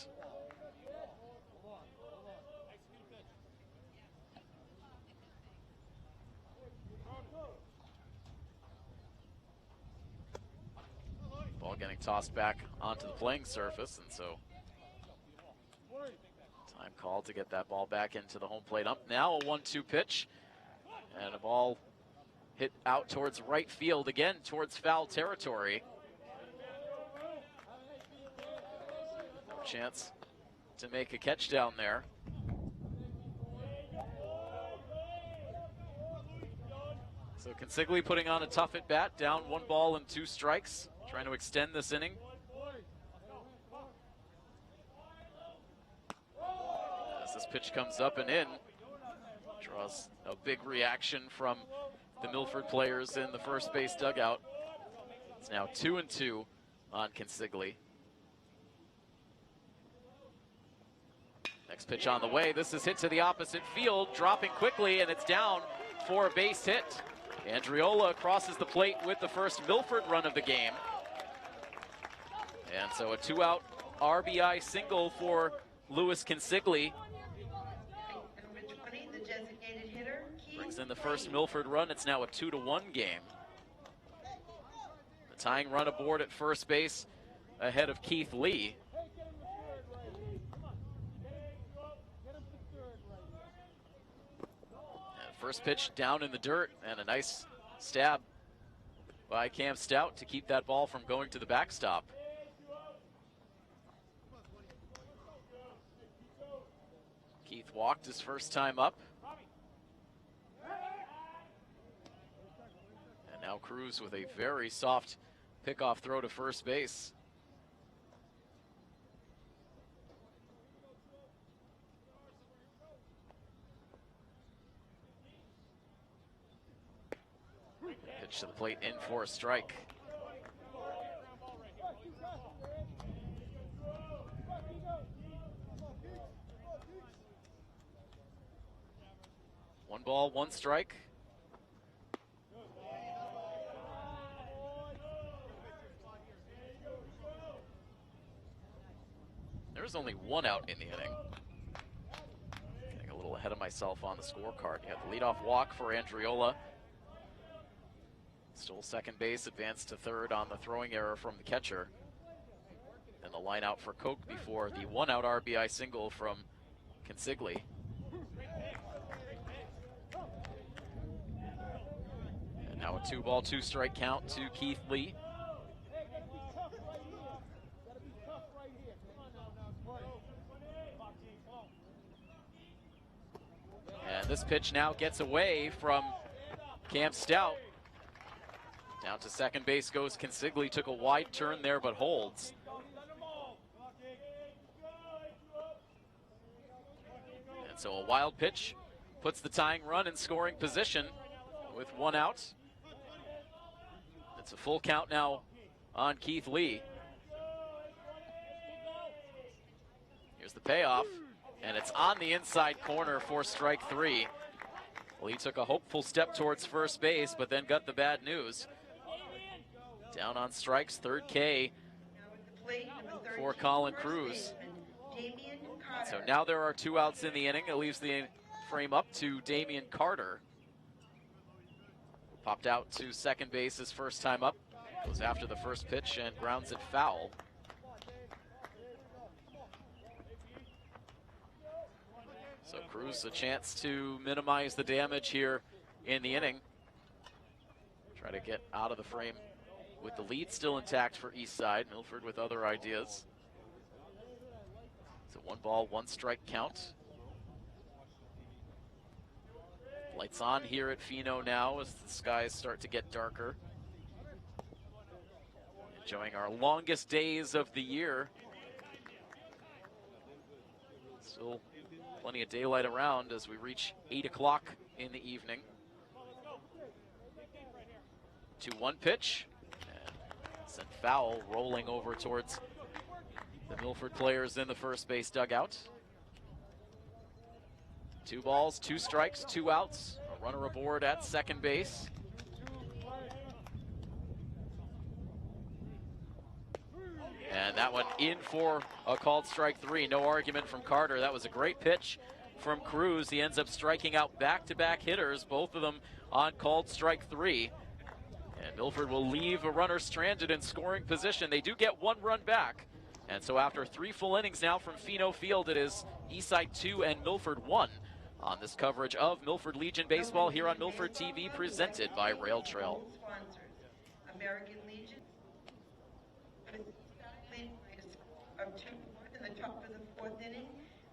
Ball getting tossed back onto the playing surface, and so time called to get that ball back into the home plate. Up now, a 1-2 pitch, and a ball hit out towards right field, again towards foul territory. No chance to make a catch down there. So Consigli putting on a tough at bat, down 1 ball and 2 strikes, trying to extend this inning. As this pitch comes up and in, draws a big reaction from the Milford players in the first base dugout. It's now 2-2 on Consigli. Next pitch on the way. This is hit to the opposite field, dropping quickly, and it's down for a base hit. Andriola crosses the plate with the first Milford run of the game. And so a 2-out RBI single for Louis Consigli.
Number 20, the designated hitter,
Brings in the first Milford run. It's now a 2-1 game. The tying run aboard at first base ahead of Keith Lee. And first pitch down in the dirt, and a nice stab by Cam Stout to keep that ball from going to the backstop. Keith walked his first time up. And now Cruz with a very soft pickoff throw to first base. Pitch to the plate in for a strike. One ball, one strike. There's only one out in the inning. Getting a little ahead of myself on the scorecard. You have the leadoff walk for Andriola. Stole second base, advanced to third on the throwing error from the catcher. And the line out for Koch before the one-out RBI single from Consigli. And now a 2-ball, 2-strike count to Keith Lee. And this pitch now gets away from Cam Stout. Down to second base goes Consigli. Took a wide turn there, but holds. And so a wild pitch puts the tying run in scoring position with one out. It's a full count now on Keith Lee. Here's the payoff, and it's on the inside corner for strike three. Lee took a hopeful step towards first base, but then got the bad news. Down on strikes, third K for Colin Cruz. So now there are 2 outs in the inning. It leaves the frame up to Damian Carter. Popped out to second base his first time up. Goes after the first pitch and grounds it foul. So Cruz a chance to minimize the damage here in the inning. Try to get out of the frame with the lead still intact for Eastside. Milford with other ideas. It's a 1-ball, 1-strike count. Lights on here at Pheno now as the skies start to get darker. Enjoying our longest days of the year. Still plenty of daylight around as we reach 8 o'clock in the evening. 2-1 pitch. Sent foul, rolling over towards the Milford players in the first base dugout. 2 balls, 2 strikes, 2 outs. A runner aboard at second base. And that one in for a called strike 3. No argument from Carter. That was a great pitch from Cruz. He ends up striking out back-to-back hitters, both of them on called strike 3. And Milford will leave a runner stranded in scoring position. They do get 1 run back. And so after 3 full innings now from Pheno Field, it is Eastside 2 and Milford 1 on this coverage of Milford Legion Baseball here on Milford TV, presented by Rail Trail.
American Legion of 2 in the top of the 4th inning.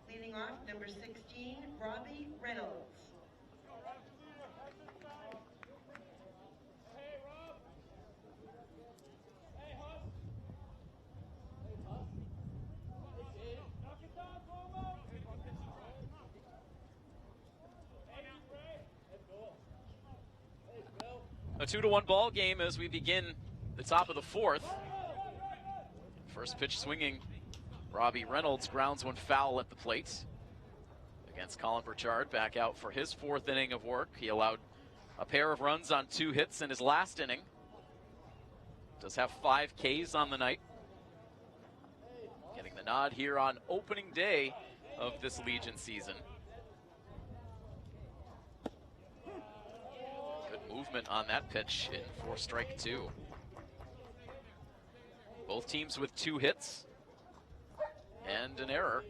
Leading off, number 16, Robbie Reynolds.
A 2-1 ball game as we begin the top of the 4th. First pitch swinging, Robbie Reynolds grounds one foul at the plate against Colin Burchard, back out for his 4th inning of work. He allowed a pair of runs on 2 hits in his last inning. Does have 5 Ks on the night. Getting the nod here on opening day of this Legion season. Movement on that pitch in for strike 2. Both teams with 2 hits and an error.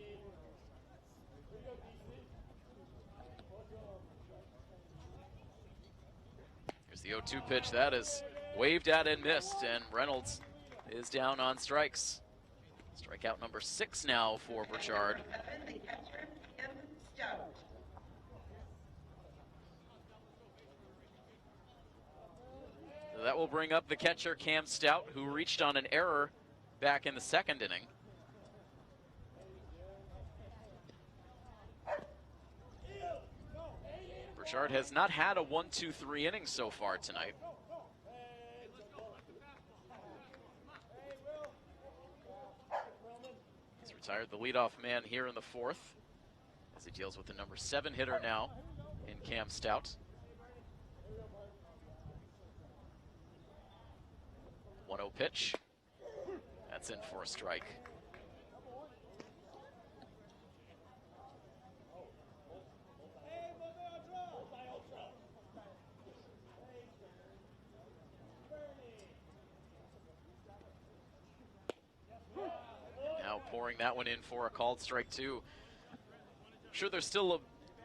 Here's the 0-2 pitch. That is waved at and missed, and Reynolds is down on strikes. Strikeout number 6 now for Burchard.
The catcher, Tim Stout.
That will bring up the catcher, Cam Stout, who reached on an error back in the second inning. Burchard has not had a 1-2-3 inning so far tonight. He's retired the leadoff man here in the fourth as he deals with the number 7 hitter now in Cam Stout. 1-0 pitch. That's in for a strike. Now pouring that one in for a called strike 2. I'm sure there's still a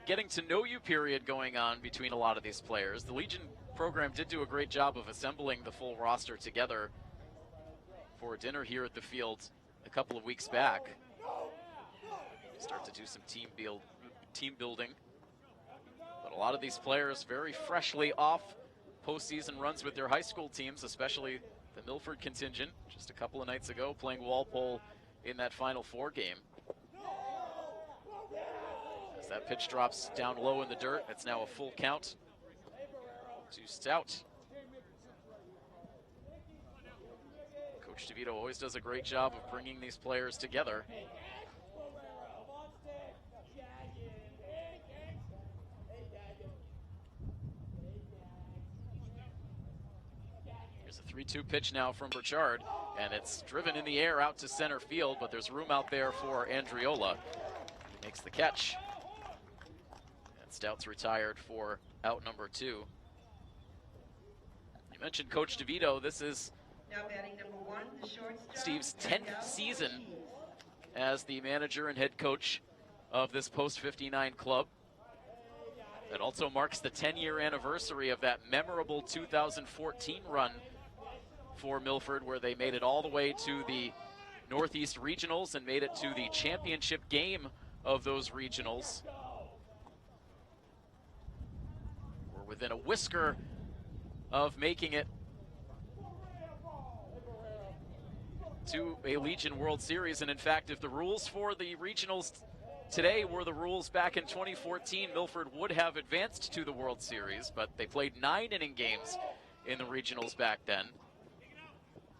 getting to know you period going on between a lot of these players. The Legion program did do a great job of assembling the full roster together for dinner here at the field a couple of weeks back. Start to do some team building. But a lot of these players very freshly off postseason runs with their high school teams, especially the Milford contingent just a couple of nights ago playing Walpole in that Final Four game. As that pitch drops down low in the dirt, it's now a full count to Stout. Coach DeVito always does a great job of bringing these players together. Here's a 3-2 pitch now from Burchard, and it's driven in the air out to center field, but there's room out there for Andriola. He makes the catch. And Stout's retired for out number 2. You mentioned Coach DeVito. This is
Now batting number 1, the shortstop,
Steve's 10th season as the manager and head coach of this post-59 club. That also marks the 10-year anniversary of that memorable 2014 run for Milford, where they made it all the way to the Northeast Regionals and made it to the championship game of those regionals. We're within a whisker of making it to a Legion World Series. And in fact, if the rules for the regionals today were the rules back in 2014, Milford would have advanced to the World Series, but they played 9-inning games in the regionals back then.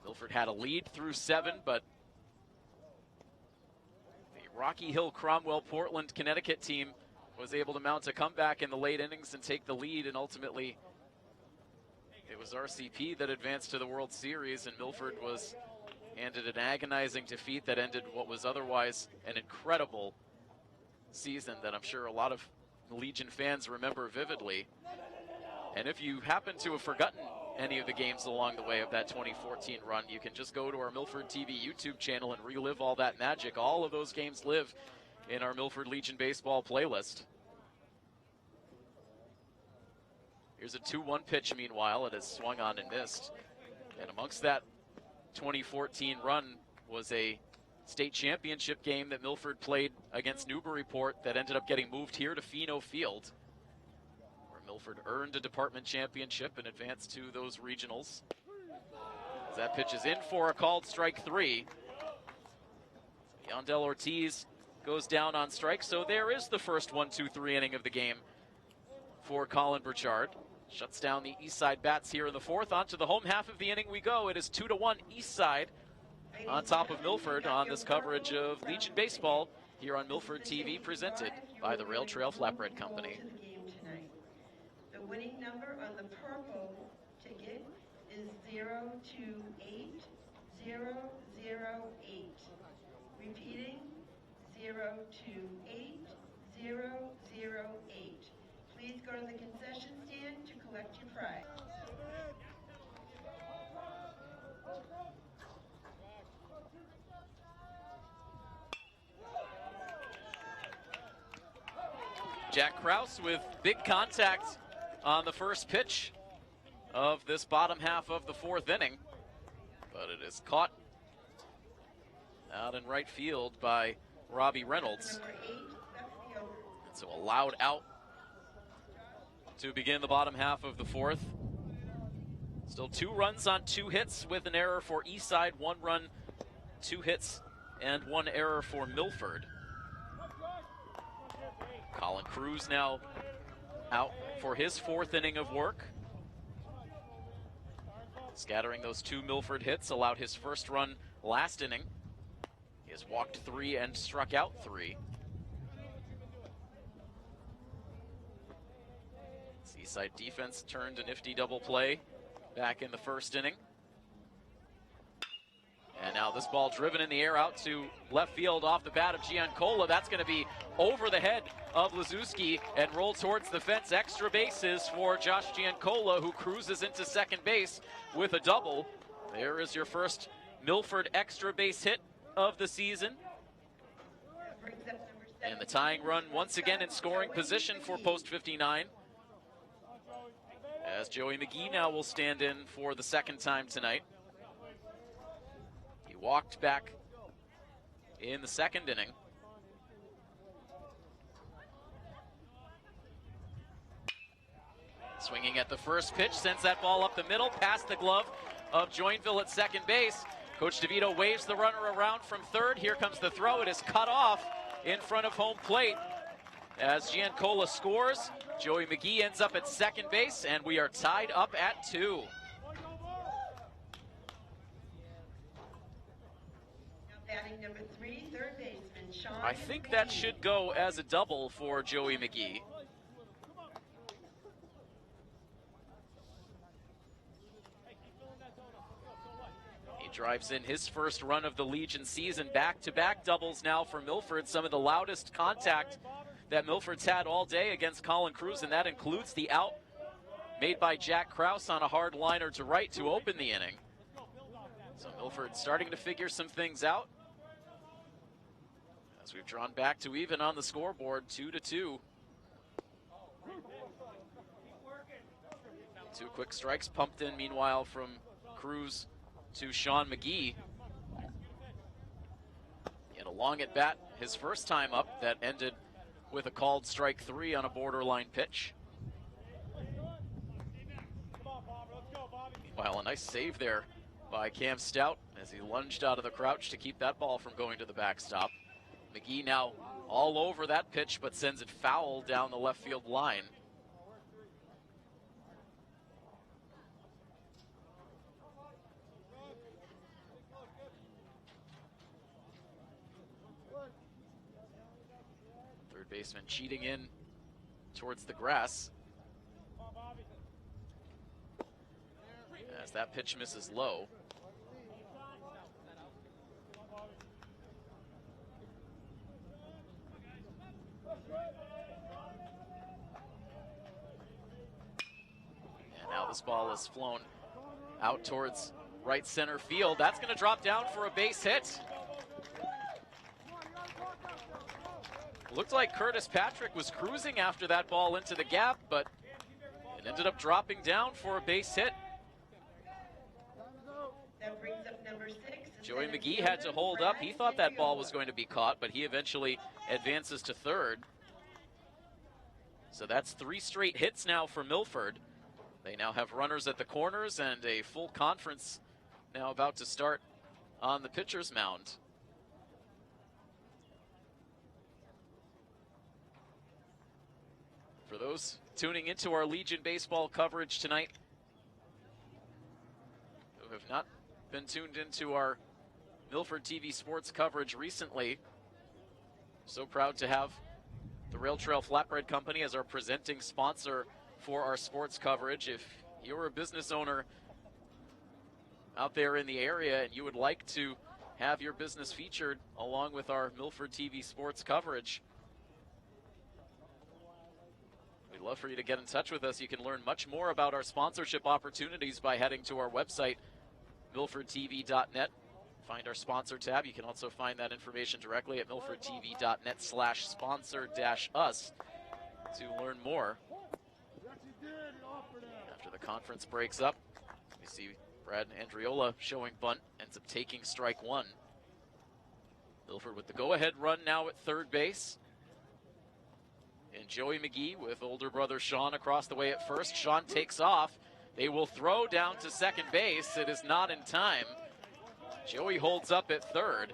Milford had a lead through 7, but the Rocky Hill, Cromwell, Portland, Connecticut team was able to mount a comeback in the late innings and take the lead, and ultimately it was RCP that advanced to the World Series, and Milford was handed an agonizing defeat that ended what was otherwise an incredible season that I'm sure a lot of Legion fans remember vividly. And if you happen to have forgotten any of the games along the way of that 2014 run, you can just go to our Milford TV YouTube channel and relive all that magic. All of those games live in our Milford Legion baseball playlist. Here's a 2-1 pitch meanwhile. It has swung on and missed. And amongst that 2014 run was a state championship game that Milford played against Newburyport that ended up getting moved here to Fino Field, where Milford earned a department championship and advanced to those regionals. As that pitch is in for a called strike 3. Yandel Ortiz goes down on strike, so there is the first 1-2-3 inning of the game for Colin Burchard. Shuts down the East Side bats here in the fourth. On to the home half of the inning we go. It is 2-1 East Side on top of Milford on this coverage of Legion Baseball here on Milford TV, presented by the Rail Trail Flatbread Company.
The winning number on the purple ticket is 028008. Repeating, 028008. Please go to the concession stand to collect your prize. Jack
Krause with big contact on the first pitch of this bottom half of the fourth inning. But it is caught out in right field by Robbie Reynolds.
Number 8, left field.
And so allowed out to begin the bottom half of the fourth. Still 2 runs on 2 hits with an error for Eastside, 1 run, 2 hits, and 1 error for Milford. Colin Cruz now out for his 4th inning of work. Scattering those 2 Milford hits, allowed his first run last inning. He has walked 3 and struck out 3. Seaside defense turned a nifty double play back in the first inning. And now this ball driven in the air out to left field off the bat of Giancola. That's going to be over the head of Lazewski and roll towards the fence. Extra bases for Josh Giancola, who cruises into second base with a double. There is your first Milford extra base hit of the season. And the tying run once again in scoring position for post 59. As Joey McGee now will stand in for the second time tonight. He walked back in the second inning. Swinging at the first pitch, sends that ball up the middle, past the glove of Joinville at second base. Coach DeVito waves the runner around from third. Here comes the throw. It is cut off in front of home plate. As Giancola scores, Joey McGee ends up at second base, and we are tied up at 2.
Batting number 3, third baseman Sean.
I think that should go as a double for Joey McGee. He drives in his first run of the Legion season. Back-to-back doubles now for Milford. Some of the loudest contact that Milford's had all day against Colin Cruz, and that includes the out made by Jack Krause on a hard liner to right to open the inning. So Milford starting to figure some things out as we've drawn back to even on the scoreboard, 2-2. 2 quick strikes pumped in meanwhile from Cruz to Sean McGee. And a long at bat his first time up that ended with a called strike 3 on a borderline pitch. Meanwhile, a nice save there by Cam Stout as he lunged out of the crouch to keep that ball from going to the backstop. McGee now all over that pitch, but sends it foul down the left field line. Third baseman cheating in towards the grass. As that pitch misses low. And now this ball is flown out towards right center field. That's going to drop down for a base hit. Looked like Curtis Patrick was cruising after that ball into the gap, but it ended up dropping down for a base hit.
That brings up number 6.
Joey McGee had to hold up. He thought that ball was going to be caught, but he eventually advances to third. So that's 3 straight hits now for Milford. They now have runners at the corners and a full conference now about to start on the pitcher's mound. For those tuning into our Legion baseball coverage tonight who have not been tuned into our Milford TV sports coverage recently, so proud to have the Rail Trail Flatbread Company as our presenting sponsor for our sports coverage. If you're a business owner out there in the area and you would like to have your business featured along with our Milford TV sports coverage, we'd love for you to get in touch with us. You can learn much more about our sponsorship opportunities by heading to our website, milfordtv.net. Find our sponsor tab. You can also find that information directly at milfordtv.net/sponsor-us to learn more. After the conference breaks up, we see Brad Andriola showing bunt, ends up taking strike one. Milford with the go-ahead run now at third base. And Joey McGee with older brother Sean across the way at first. Sean takes off. They will throw down to second base. It is not in time. Joey holds up at third.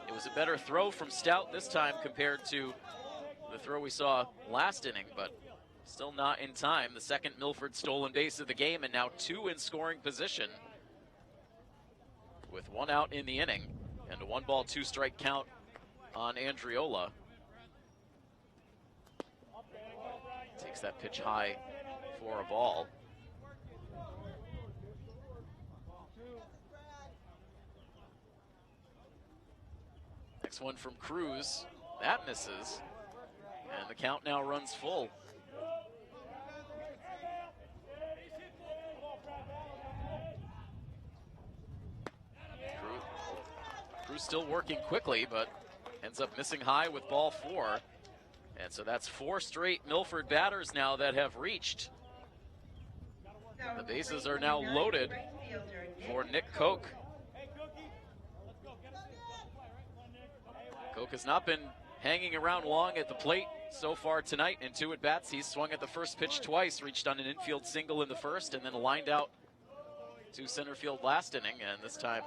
It was a better throw from Stout this time compared to the throw we saw last inning, but still not in time. The second Milford stolen base of the game, and now two in scoring position with one out in the inning and a 1-ball, 2-strike count on Andriola. Takes that pitch high for a ball. Next one from Cruz. That misses. And the count now runs full. Cruz still working quickly, but ends up missing high with ball 4. And so that's 4 straight Milford batters now that have reached. The bases are now loaded for Nick Koch. Koch has not been hanging around long at the plate so far tonight. In 2 at-bats, he's swung at the first pitch twice, reached on an infield single in the first, and then lined out to center field last inning, and this time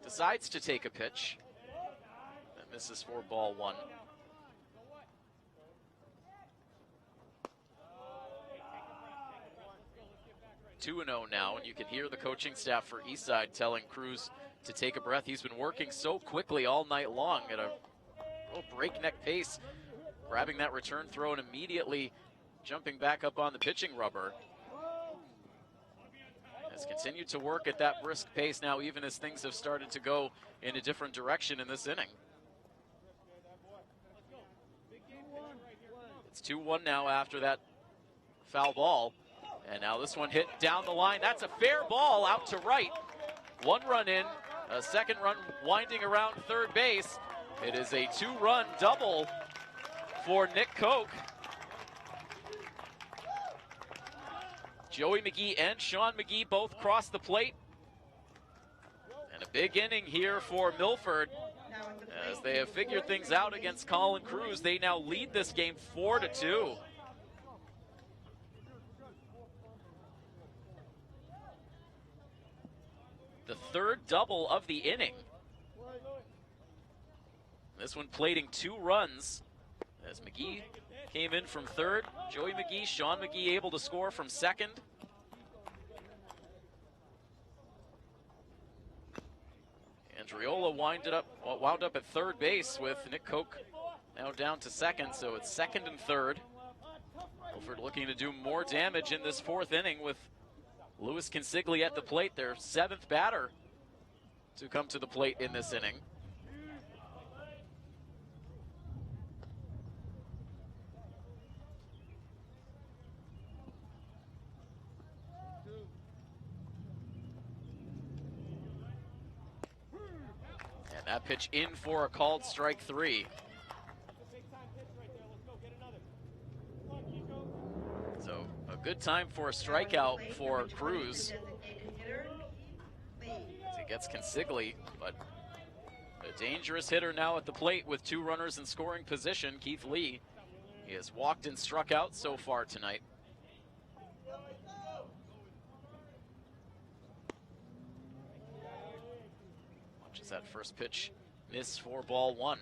decides to take a pitch. That misses for ball 1. Two 2-0 now, and you can hear the coaching staff for Eastside telling Cruz to take a breath. He's been working so quickly all night long at a real breakneck pace, grabbing that return throw and immediately jumping back up on the pitching rubber. Has continued to work at that brisk pace now, even as things have started to go in a different direction in this inning. It's 2-1 now after that foul ball. And now this one hit down the line. That's a fair ball out to right. 1 run in, a second run winding around third base. It is a 2-run double for Nick Koch. Joey McGee and Sean McGee both cross the plate. And a big inning here for Milford. As they have figured things out against Colin Cruz, they now lead this game 4-2. The third double of the inning. This one plating 2 runs as McGee came in from third. Joey McGee, Sean McGee able to score from second. Andriola wound up at third base with Nick Koch now down to second, so it's second and third. Milford looking to do more damage in this 4th inning with Louis Consigli at the plate, their 7th batter to come to the plate in this inning. And that pitch in for a called strike 3. So a good time for a strikeout for Cruz. As he gets Consigli, but a dangerous hitter now at the plate with 2 runners in scoring position, Keith Lee. He has walked and struck out so far tonight. Watches that first pitch miss for ball 1.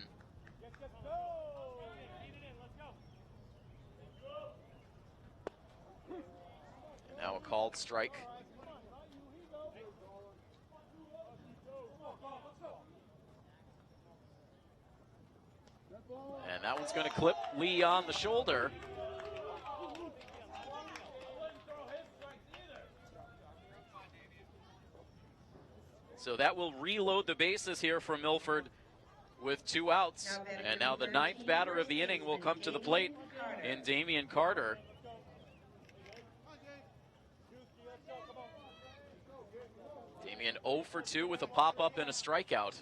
And now a called strike. And that one's going to clip Lee on the shoulder. So that will reload the bases here for Milford with 2 outs. And now the 9th batter of the inning will come to the plate in Damian Carter. Damian 0 for 2 with a pop-up and a strikeout.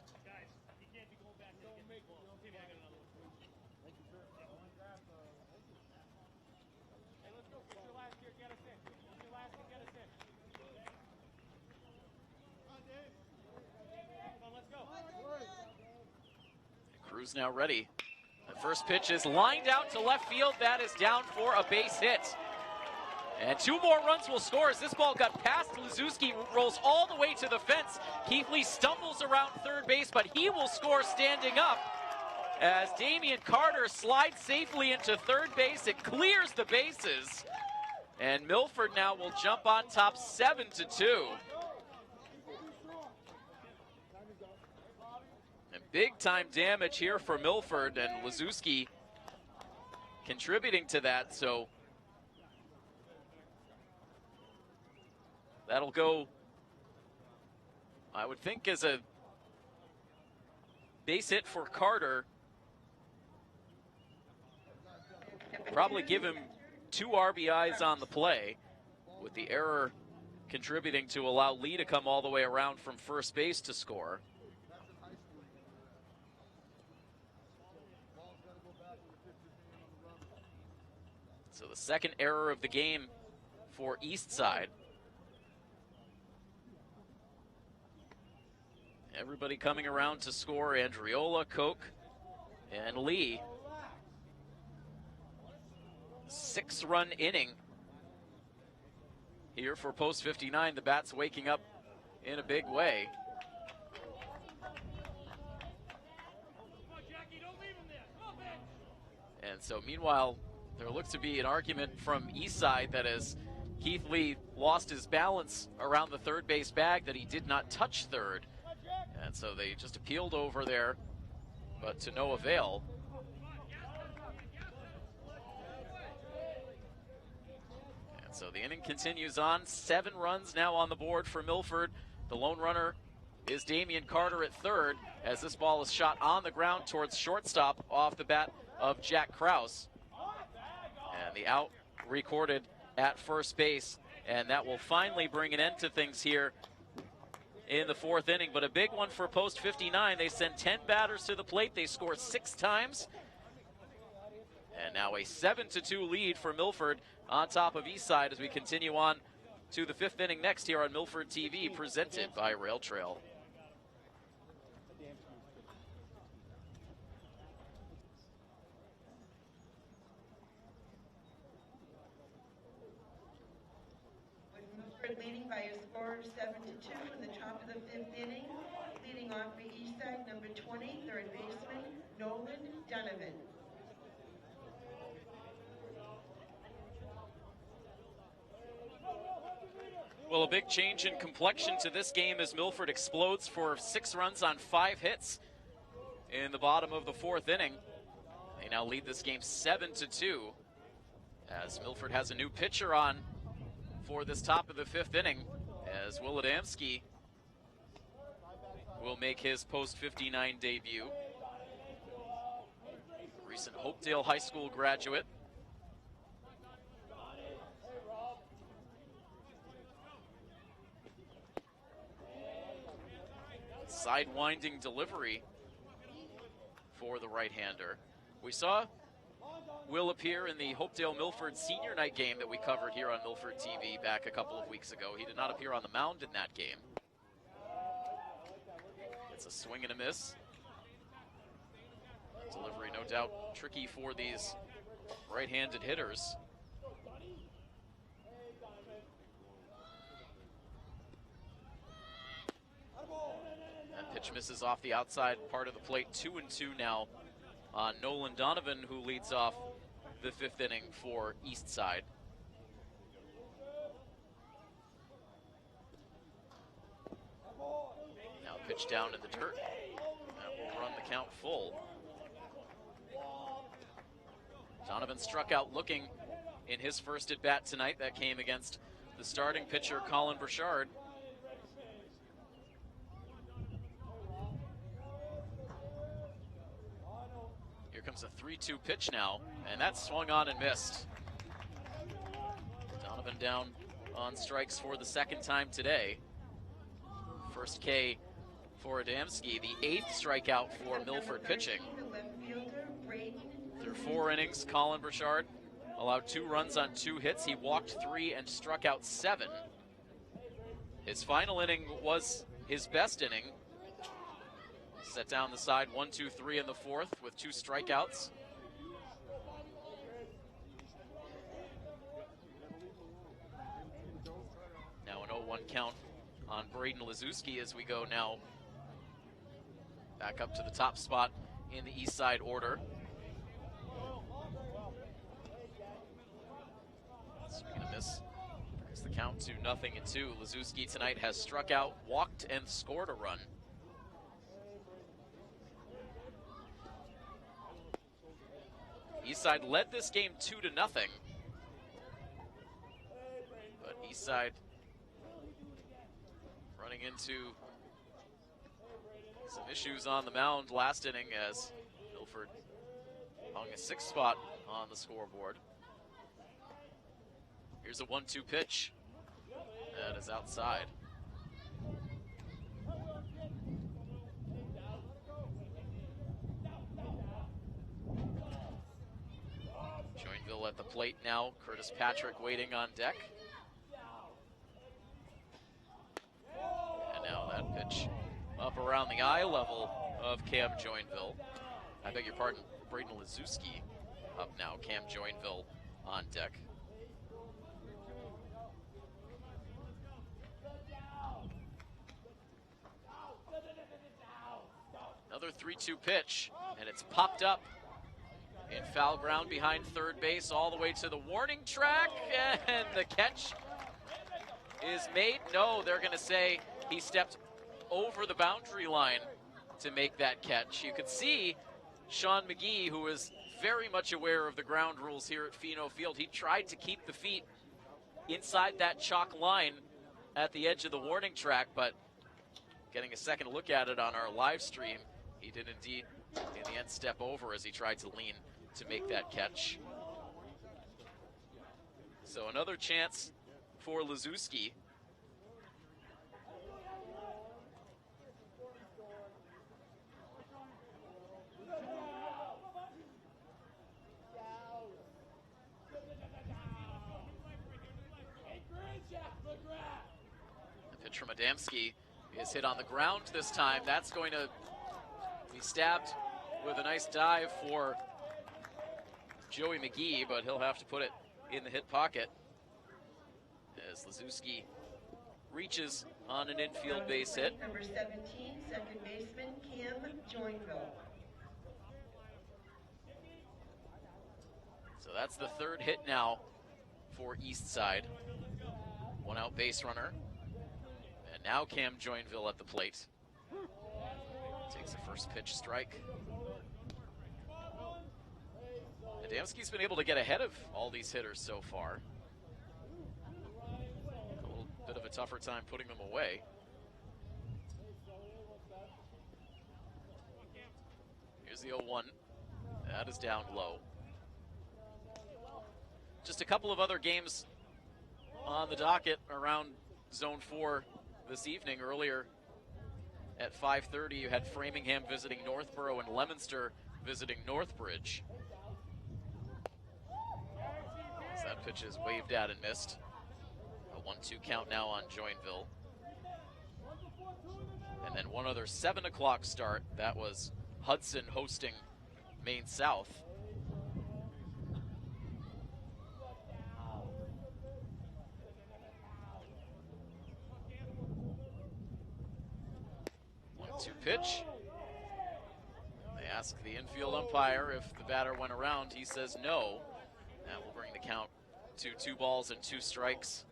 Crew's now ready. The first pitch is lined out to left field. That is down for a base hit. And 2 more runs will score as this ball got past Liszewski, rolls all the way to the fence. Keithley stumbles around third base, but he will score standing up as Damian Carter slides safely into third base. It clears the bases. And Milford now will jump on top 7-2. And big time damage here for Milford, and Liszewski contributing to that, so that'll go, I would think, as a base hit for Carter. Probably give him 2 RBIs on the play, with the error contributing to allow Lee to come all the way around from first base to score. So the second error of the game for Eastside. Everybody coming around to score: Andriola, Koch, and Lee. 6-run inning here for post 59. The Bats waking up in a big way. And so meanwhile, there looks to be an argument from Eastside that as Keithley lost his balance around the third base bag, that he did not touch third. And so they just appealed over there, but to no avail. And so the inning continues on. 7 runs now on the board for Milford. The lone runner is Damian Carter at third, as this ball is shot on the ground towards shortstop off the bat of Jack Krause. And the out recorded at first base, and that will finally bring an end to things here in the 4th inning. But a big one for post 59. They send 10 batters to the plate. They score 6 times. And now a 7-2 lead for Milford on top of Eastside as we continue on to the 5th inning next here on Milford TV, presented by Rail Trail.
Leading by a score of 7-2 in the top of the 5th inning. Leading off for Eastside, number 20, third baseman, Nolan Donovan.
Well, a big change in complexion to this game as Milford explodes for 6 runs on 5 hits in the bottom of the 4th inning. They now lead this game 7-2 as Milford has a new pitcher on for this top of the 5th inning, as Will Adamski will make his post 59 debut. Recent Hopedale High School graduate. Sidewinding delivery for the right-hander. We saw Will appear in the Hopedale Milford senior night game that we covered here on Milford TV back a couple of weeks ago. He did not appear on the mound in that game. It's a swing and a miss. Delivery no doubt tricky for these right-handed hitters. That pitch misses off the outside part of the plate. 2-2 now on Nolan Donovan, who leads off the 5th inning for Eastside. Now pitch down in the dirt. That will run the count full. Donovan struck out looking in his first at-bat tonight. That came against the starting pitcher, Colin Burchard. Here comes a 3-2 pitch now, and that's swung on and missed. Donovan down on strikes for the 2nd time today. First K for Adamski, the 8th strikeout for Milford pitching. Through 4 innings, Colin Burchard allowed 2 runs on 2 hits. He walked 3 and struck out 7. His final inning was his best inning. Set down the side, 1-2-3 in the fourth with 2 strikeouts. Now an 0-1 count on Braden Lazuski as we go now back up to the top spot in the East Side order. Swing and a miss. Brings the count to 0-2. Lazuski tonight has struck out, walked, and scored a run. Eastside led this game 2-0. But Eastside running into some issues on the mound last inning as Milford hung a 6th spot on the scoreboard. Here's a 1-2 pitch. That is outside. Joinville at the plate now. Curtis Patrick waiting on deck. And now that pitch up around the eye level of Cam Joinville. I beg your pardon, Braden Lazuski up now. Cam Joinville on deck. Another 3-2 pitch, and it's popped up in foul ground behind third base all the way to the warning track, and the catch is made. No, they're going to say he stepped over the boundary line to make that catch. You could see Sean McGee, who is very much aware of the ground rules here at Pheno Field. He tried to keep the feet inside that chalk line at the edge of the warning track, but getting a second look at it on our live stream, he did indeed in the end step over as he tried to lean to make that catch. So another chance for Lazuski. The pitch from Adamski is hit on the ground this time. That's going to be stabbed with a nice dive for Joey McGee, but he'll have to put it in the hit pocket as Lazuski reaches on an infield base hit.
Number 17, second baseman Cam Joinville.
So that's the 3rd hit now for East Side. 1 out base runner. And now Cam Joinville at the plate. Takes the first pitch strike. Adamski's been able to get ahead of all these hitters so far. A little bit of a tougher time putting them away. Here's the 0-1. That is down low. Just a couple of other games on the docket around Zone 4 this evening. Earlier at 5:30, you had Framingham visiting Northborough and Leominster visiting Northbridge. As that pitch is waved at and missed. A 1-2 count now on Joinville. And then one other 7 o'clock start. That was Hudson hosting Maine South. Pitch. They ask the infield umpire if the batter went around. He says no. That will bring the count to 2 balls and 2 strikes.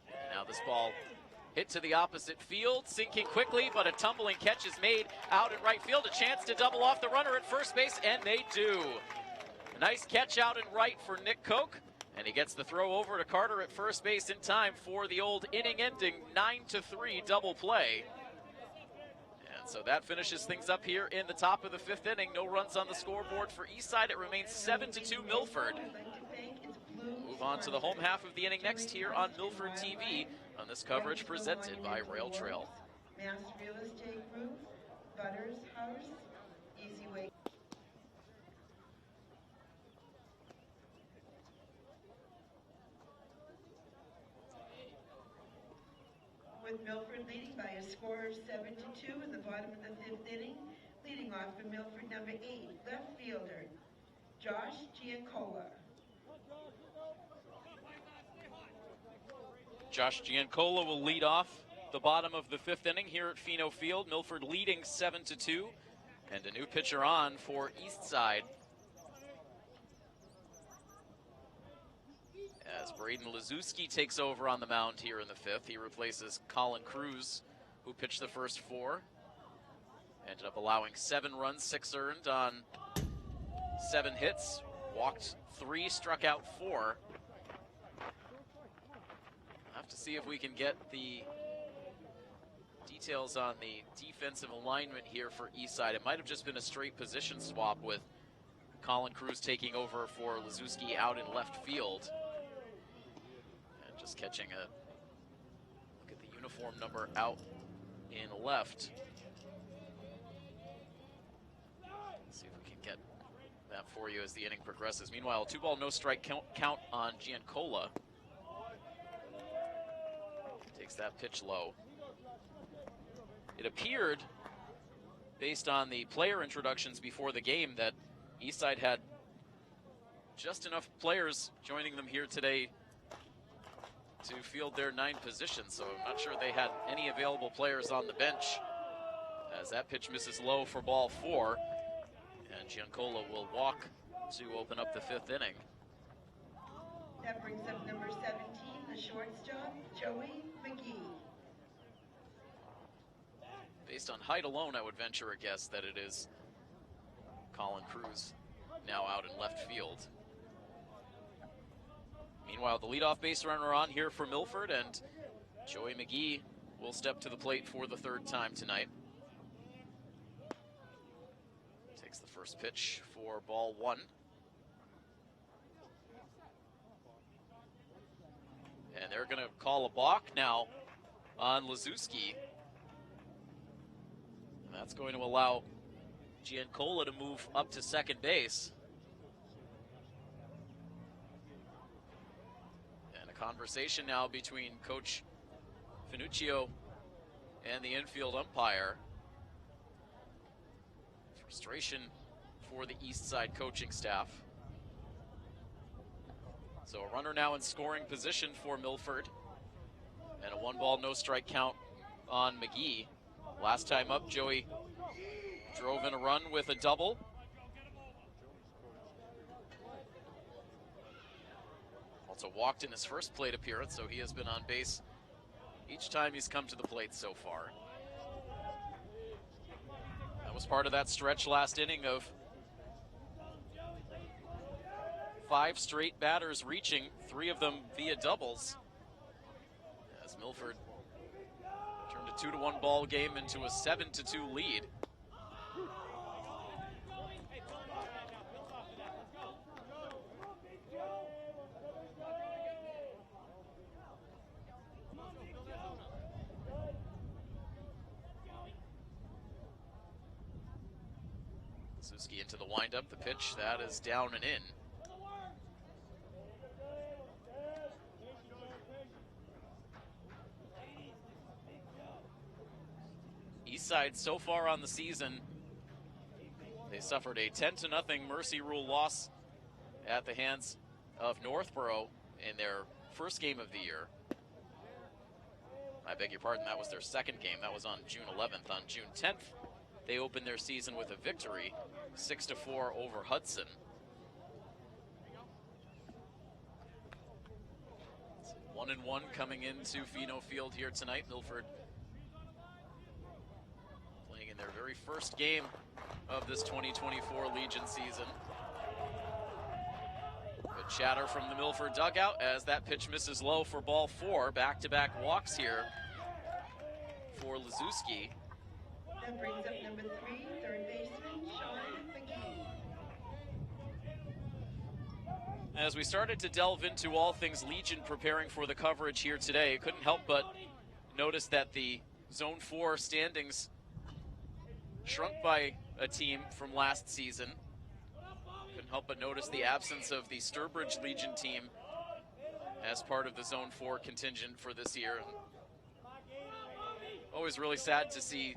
And now this ball hit to the opposite field, sinking quickly, but a tumbling catch is made out in right field. A chance to double off the runner at first base, and they do. A nice catch out in right for Nick Koch, and he gets the throw over to Carter at first base in time for the old inning-ending 9-3 double play. And so that finishes things up here in the top of the 5th inning. No runs on the scoreboard for Eastside. It remains 7-2 Milford. Move on to the home half of the inning next here on Milford TV on this coverage presented by Rail Trail.
Mass Real Estate Group, Butters House, Easy Way. Milford leading by a score of 7-2 in the bottom of the 5th inning. Leading off for Milford, number 8, left fielder, Josh Giancola.
Josh Giancola will lead off the bottom of the 5th inning here at Fino Field. Milford leading 7-2, and a new pitcher on for Eastside, as Braden Lazuski takes over on the mound here in the 5th. He replaces Colin Cruz, who pitched the first 4. Ended up allowing 7 runs, 6 earned on 7 hits. Walked 3, struck out 4. I'll have to see if we can get the details on the defensive alignment here for Eastside. It might have just been a straight position swap with Colin Cruz taking over for Lazuski out in left field. And just catching a look at the uniform number out in left. Let's see if we can get that for you as the inning progresses. Meanwhile, 2-ball, no strike count on Giancola. Takes that pitch low. It appeared, based on the player introductions before the game, that Eastside had just enough players joining them here today to field their 9 positions. So I'm not sure they had any available players on the bench, as that pitch misses low for ball 4. And Giancola will walk to open up the 5th inning.
That brings up number 17, the shortstop, Joey McGee.
Based on height alone, I would venture a guess that it is Colin Cruz, now out in left field. Meanwhile, the leadoff base runner on here for Milford, and Joey McGee will step to the plate for the 3rd time tonight. Takes the first pitch for ball 1. And they're going to call a balk now on Lazuski. And that's going to allow Giancola to move up to second base. And a conversation now between Coach Finuccio and the infield umpire. Frustration for the Eastside coaching staff. So a runner now in scoring position for Milford. And a 1-ball, no strike count on McGee. Last time up, Joey drove in a run with a double. Also walked in his first plate appearance, so he has been on base each time he's come to the plate so far. That was part of that stretch last inning of 5 straight batters reaching, 3 of them via doubles, as Milford turned a 2-1 ball game into a 7-2 lead. Suzuki into the windup, the pitch, that is down and in. Eastside so far on the season, they suffered a 10-0 mercy rule loss at the hands of Northborough in their first game of the year. I beg your pardon, that was their second game. That was on June 11th. On June 10th, they opened their season with a victory, 6-4 over Hudson. 1-1 coming into Fino Field here tonight. Milford playing in their very first game of this 2024 Legion season. Good chatter from the Milford dugout as that pitch misses low for ball 4. Back-to-back walks here for Lazuski.
That brings up number 3, third baseman, Sean McGee.
As we started to delve into all things Legion preparing for the coverage here today, couldn't help but notice that the Zone 4 standings shrunk by a team from last season. Couldn't help but notice the absence of the Sturbridge Legion team as part of the Zone 4 contingent for this year. Always really sad to see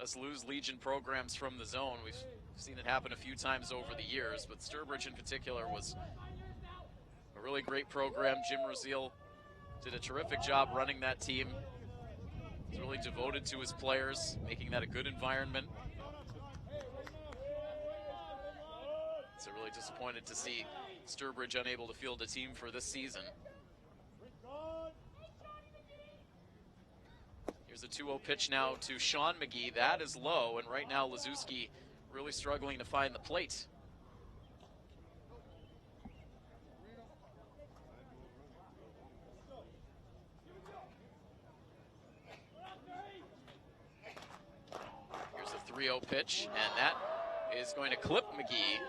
us lose Legion programs from the zone. We've seen it happen a few times over the years, but Sturbridge in particular was a really great program. Jim Rosile did a terrific job running that team. He's really devoted to his players, making that a good environment. So really disappointed to see Sturbridge unable to field a team for this season. Here's a 2-0 pitch now to Sean McGee. That is low, and right now Lazewski really struggling to find the plate. Here's a 3-0 pitch, and that is going to clip McGee.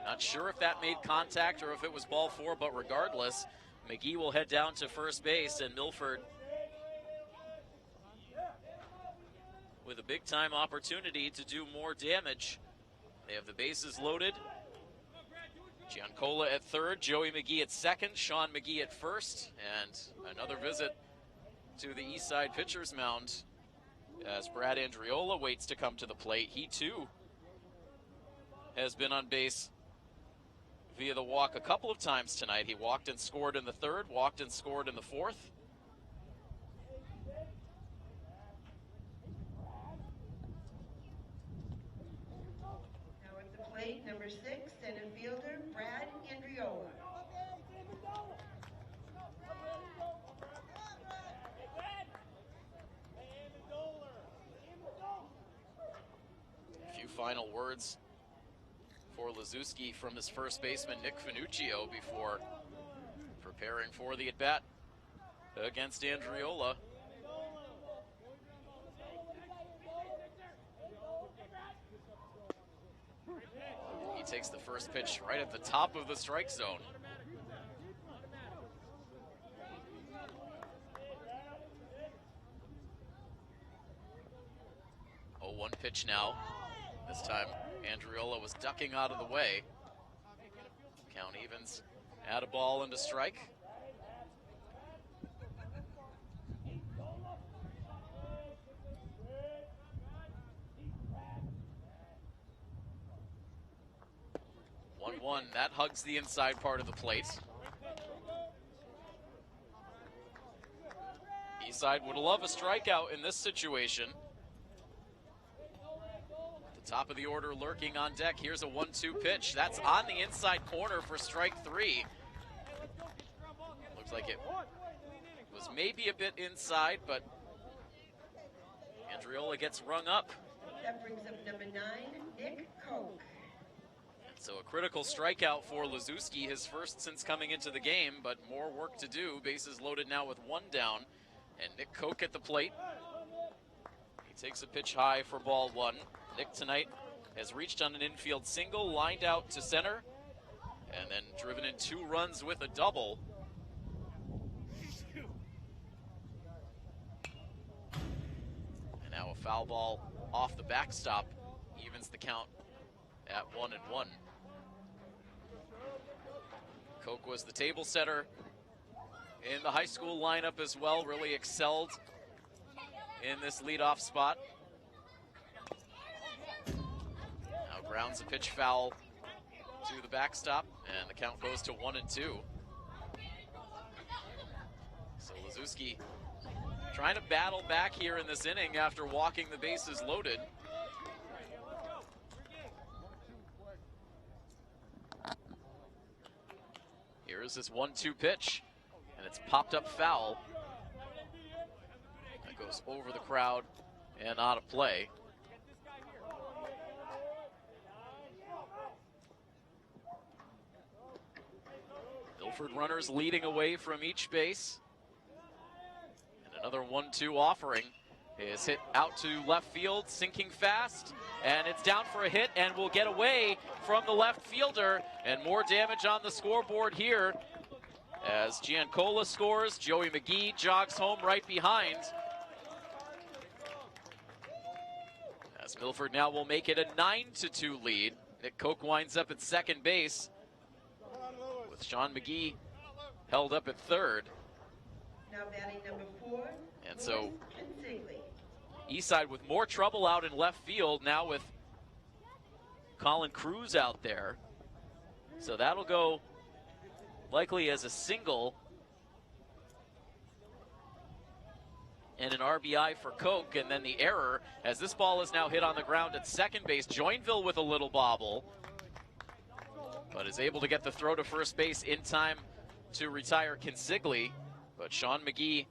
Not sure if that made contact or if it was ball 4, but regardless, McGee will head down to first base, and Milford with a big-time opportunity to do more damage. They have the bases loaded. Giancola at third, Joey McGee at second, Sean McGee at first, and another visit to the east side pitcher's mound as Brad Andriola waits to come to the plate. He too has been on base via the walk a couple of times tonight. He walked and scored in the third, walked and scored in the fourth.
Now at the plate, number 6, center fielder, Brad Andriola.
A few final words for Lazewski from his first baseman, Nick Finuccio, before preparing for the at-bat against Andriola. He takes the first pitch right at the top of the strike zone. Oh, 1 pitch now. This time, Andriola was ducking out of the way. Count evens. Add a ball into strike. One. That hugs the inside part of the plate. Eastside would love a strikeout in this situation. Top of the order lurking on deck. Here's a 1-2 pitch. That's on the inside corner for strike 3. Looks like it was maybe a bit inside, but Andriola gets rung up.
That brings up number 9, Nick Koch.
So a critical strikeout for Lazewski, his first since coming into the game, but more work to do. Bases loaded now with 1 down, and Nick Koch at the plate. He takes a pitch high for ball 1. Nick tonight has reached on an infield single, lined out to center, and then driven in 2 runs with a double. And now a foul ball off the backstop evens the count at 1-1. Koch was the table setter in the high school lineup as well, really excelled in this leadoff spot. Grounds a pitch foul to the backstop, and the count goes to 1-2. So Lazewski trying to battle back here in this inning after walking the bases loaded. Here is this 1-2 pitch, and it's popped up foul. That goes over the crowd and out of play. Milford runners leading away from each base. And another 1-2 offering is hit out to left field, sinking fast, and it's down for a hit and will get away from the left fielder, and more damage on the scoreboard here as Giancola scores. Joey McGee jogs home right behind. As Milford now will make it a 9-2 lead. Nick Koch winds up at second base, with Sean McGee held up at third.
Now batting number 4.
And so
Consigli.
Eastside with more trouble out in left field now with Colin Cruz out there. So that'll go likely as a single. And an RBI for Koch, and then the error as this ball is now hit on the ground at second base. Joinville with a little bobble, but is able to get the throw to first base in time to retire Consigli. But Sean McGee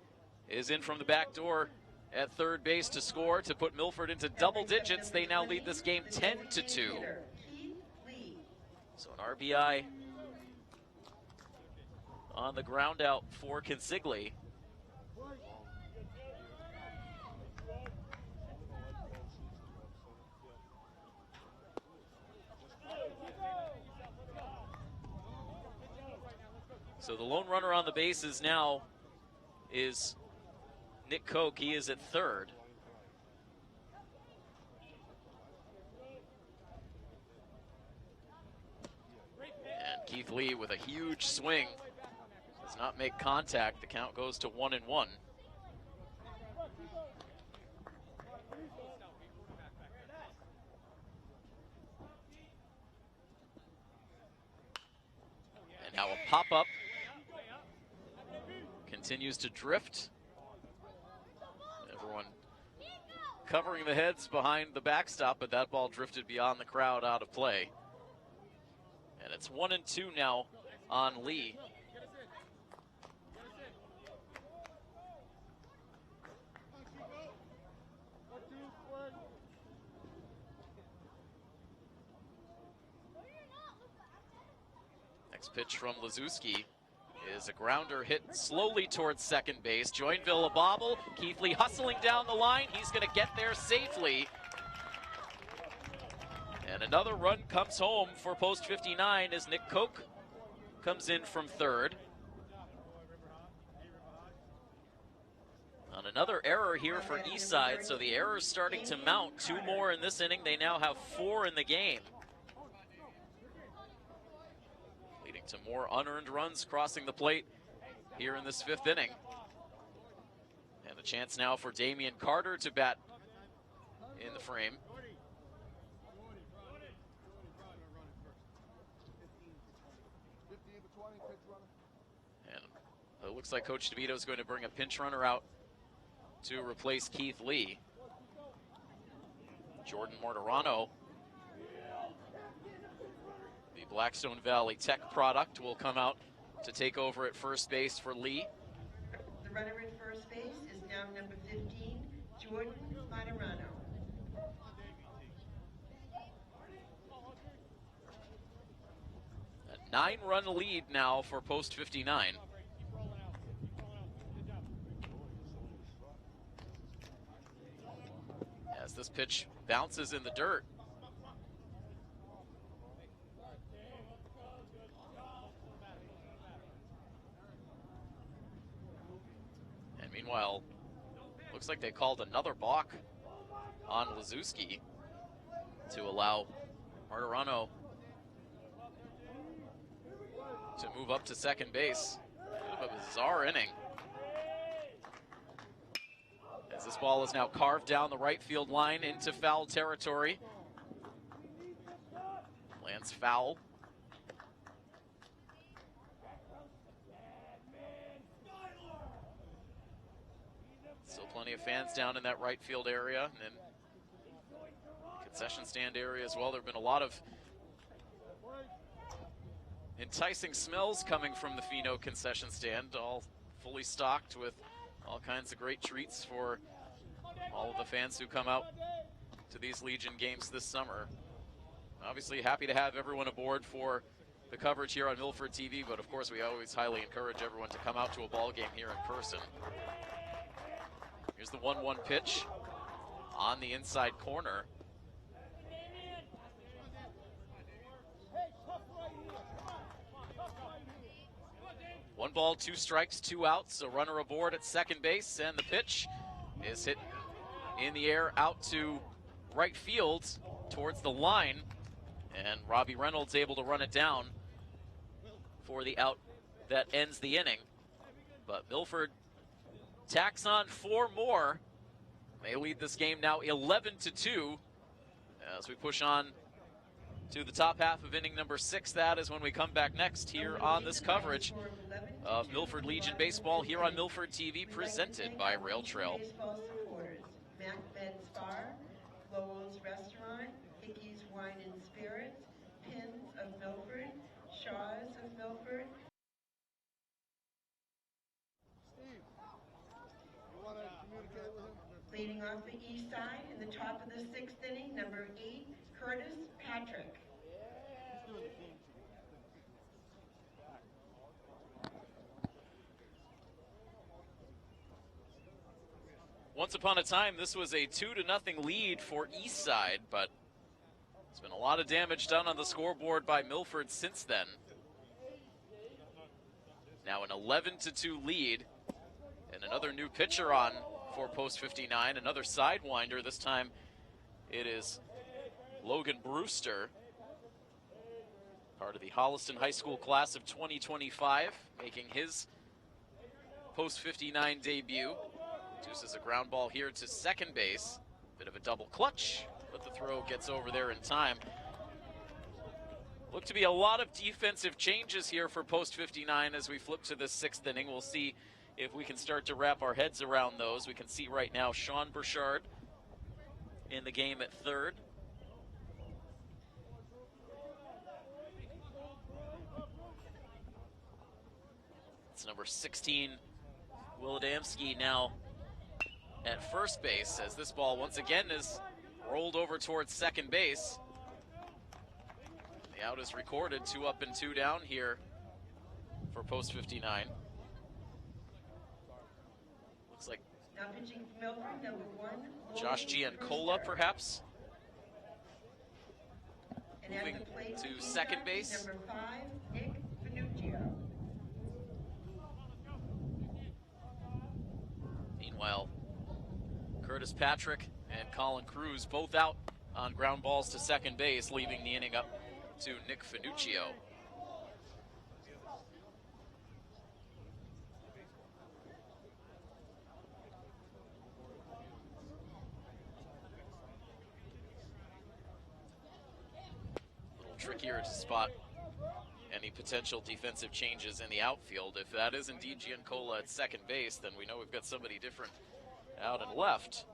is in from the back door at third base to score to put Milford into double digits. They now lead this game 10-2. So an RBI on the ground out for Consigli. So the lone runner on the bases now is Nick Koch. He is at third. And Keith Lee with a huge swing does not make contact. The count goes to 1-1. And now a pop-up. Continues to drift. Everyone covering the heads behind the backstop, but that ball drifted beyond the crowd out of play. And it's 1-2 now on Lee. Next pitch from Lazuski is a grounder hit slowly towards second base. Joinville a bobble. Keith Lee hustling down the line. He's going to get there safely. And another run comes home for post 59 as Nick Koch comes in from third. On another error here for Eastside, so the error's starting to mount. 2 more in this inning. They now have 4 in the game. To more unearned runs crossing the plate here in this 5th inning. And the chance now for Damian Carter to bat in the frame. And it looks like Coach DeVito is going to bring a pinch runner out to replace Keith Lee. Jordan Mortarano, Blackstone Valley Tech product, will come out to take over at first base for Lee.
The runner at first base is now number 15, Jordan Martirano.
A 9-run lead now for post 59. As this pitch bounces in the dirt. Meanwhile, looks like they called another balk on Lazuski to allow Martirano to move up to second base. A bit of a bizarre inning. As this ball is now carved down the right field line into foul territory. Lands foul. Still plenty of fans down in that right field area and then concession stand area as well. There have been a lot of enticing smells coming from the Fino concession stand, all fully stocked with all kinds of great treats for all of the fans who come out to these Legion games this summer. Obviously happy to have everyone aboard for the coverage here on Milford TV, but of course we always highly encourage everyone to come out to a ball game here in person. Here's the 1-1 pitch on the inside corner. One ball, 2 strikes, 2 outs. A runner aboard at second base, and the pitch is hit in the air out to right field towards the line. And Robbie Reynolds able to run it down for the out that ends the inning. But Milford tacks on 4 more. They lead this game now 11-2 as we push on to the top half of inning number 6. That is when we come back next here on this coverage of Milford Legion Baseball here on Milford TV, presented by Rail Trail.
Baseball supporters, Macbeth Bar, Lowell's Restaurant, Hickey's Wine and Spirits, Pins of Milford, Shaw's of Milford. Leading off the east side in the top of the 6th inning, number 8, Curtis Patrick.
Once upon a time, this was a 2-0 lead for Eastside, but there's been a lot of damage done on the scoreboard by Milford since then. Now an 11-2 lead, and another new pitcher on for post 59, another sidewinder. This time it is Logan Brewster, part of the Holliston High School class of 2025, making his post 59 debut. Deuces a ground ball here to second base. Bit of a double clutch, but the throw gets over there in time. Look to be a lot of defensive changes here for post 59 as we flip to the 6th inning. We'll see if we can start to wrap our heads around those. We can see right now Sean Burchard in the game at third. It's number 16, Will Adamski, now at first base, as this ball once again is rolled over towards second base. The out is recorded, 2 up and 2 down here for post 59. Looks like
Now pitching for Milford, number 1,
Josh Giancola, perhaps.
and at
Moving
the plate,
to
leading
second
off,
base.
Number 5, Nick Finuccio.
Meanwhile, Curtis Patrick and Colin Cruz both out on ground balls to second base, leaving the inning up to Nick Finuccio. A little trickier to spot any potential defensive changes in the outfield. If that is indeed Giancola at second base, then we know we've got somebody different out and left.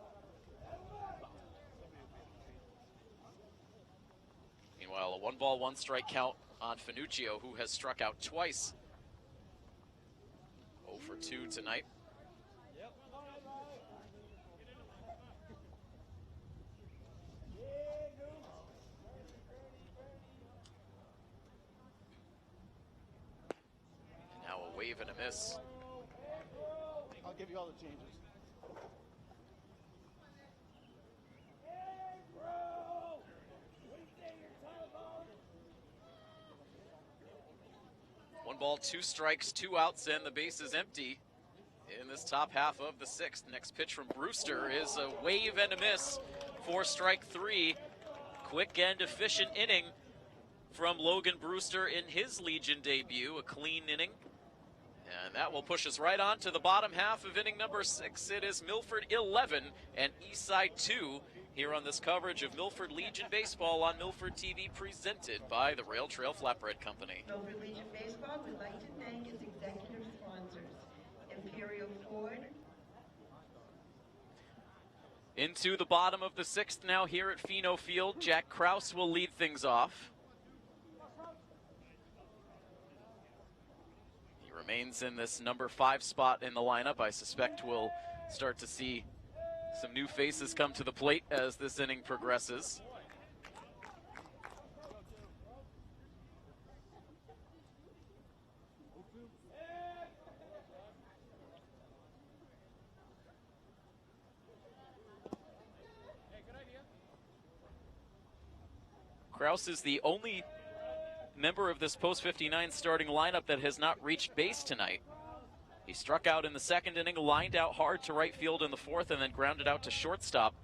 Meanwhile, a 1-ball, 1-strike count on Finuccio, who has struck out twice. 0 for 2 tonight. And now a wave and a miss.
I'll give you all the changes.
One ball, 2 strikes, 2 outs, and the base is empty in this top half of the 6th. Next pitch from Brewster is a wave and a miss for strike 3. Quick and efficient inning from Logan Brewster in his Legion debut, a clean inning. And that will push us right on to the bottom half of inning number 6. It is Milford 11 and Eastside 2 here on this coverage of Milford Legion Baseball on Milford TV, presented by the Rail Trail Flatbread Company.
Milford Legion Baseball would like to thank its executive sponsors, Imperial Ford.
Into the bottom of the 6th now here at Pheno Field. Jack Krause will lead things off. He remains in this number 5 spot in the lineup. I suspect we'll start to see some new faces come to the plate as this inning progresses. Krause is the only member of this post 59 starting lineup that has not reached base tonight. He struck out in the 2nd inning, lined out hard to right field in the 4th, and then grounded out to shortstop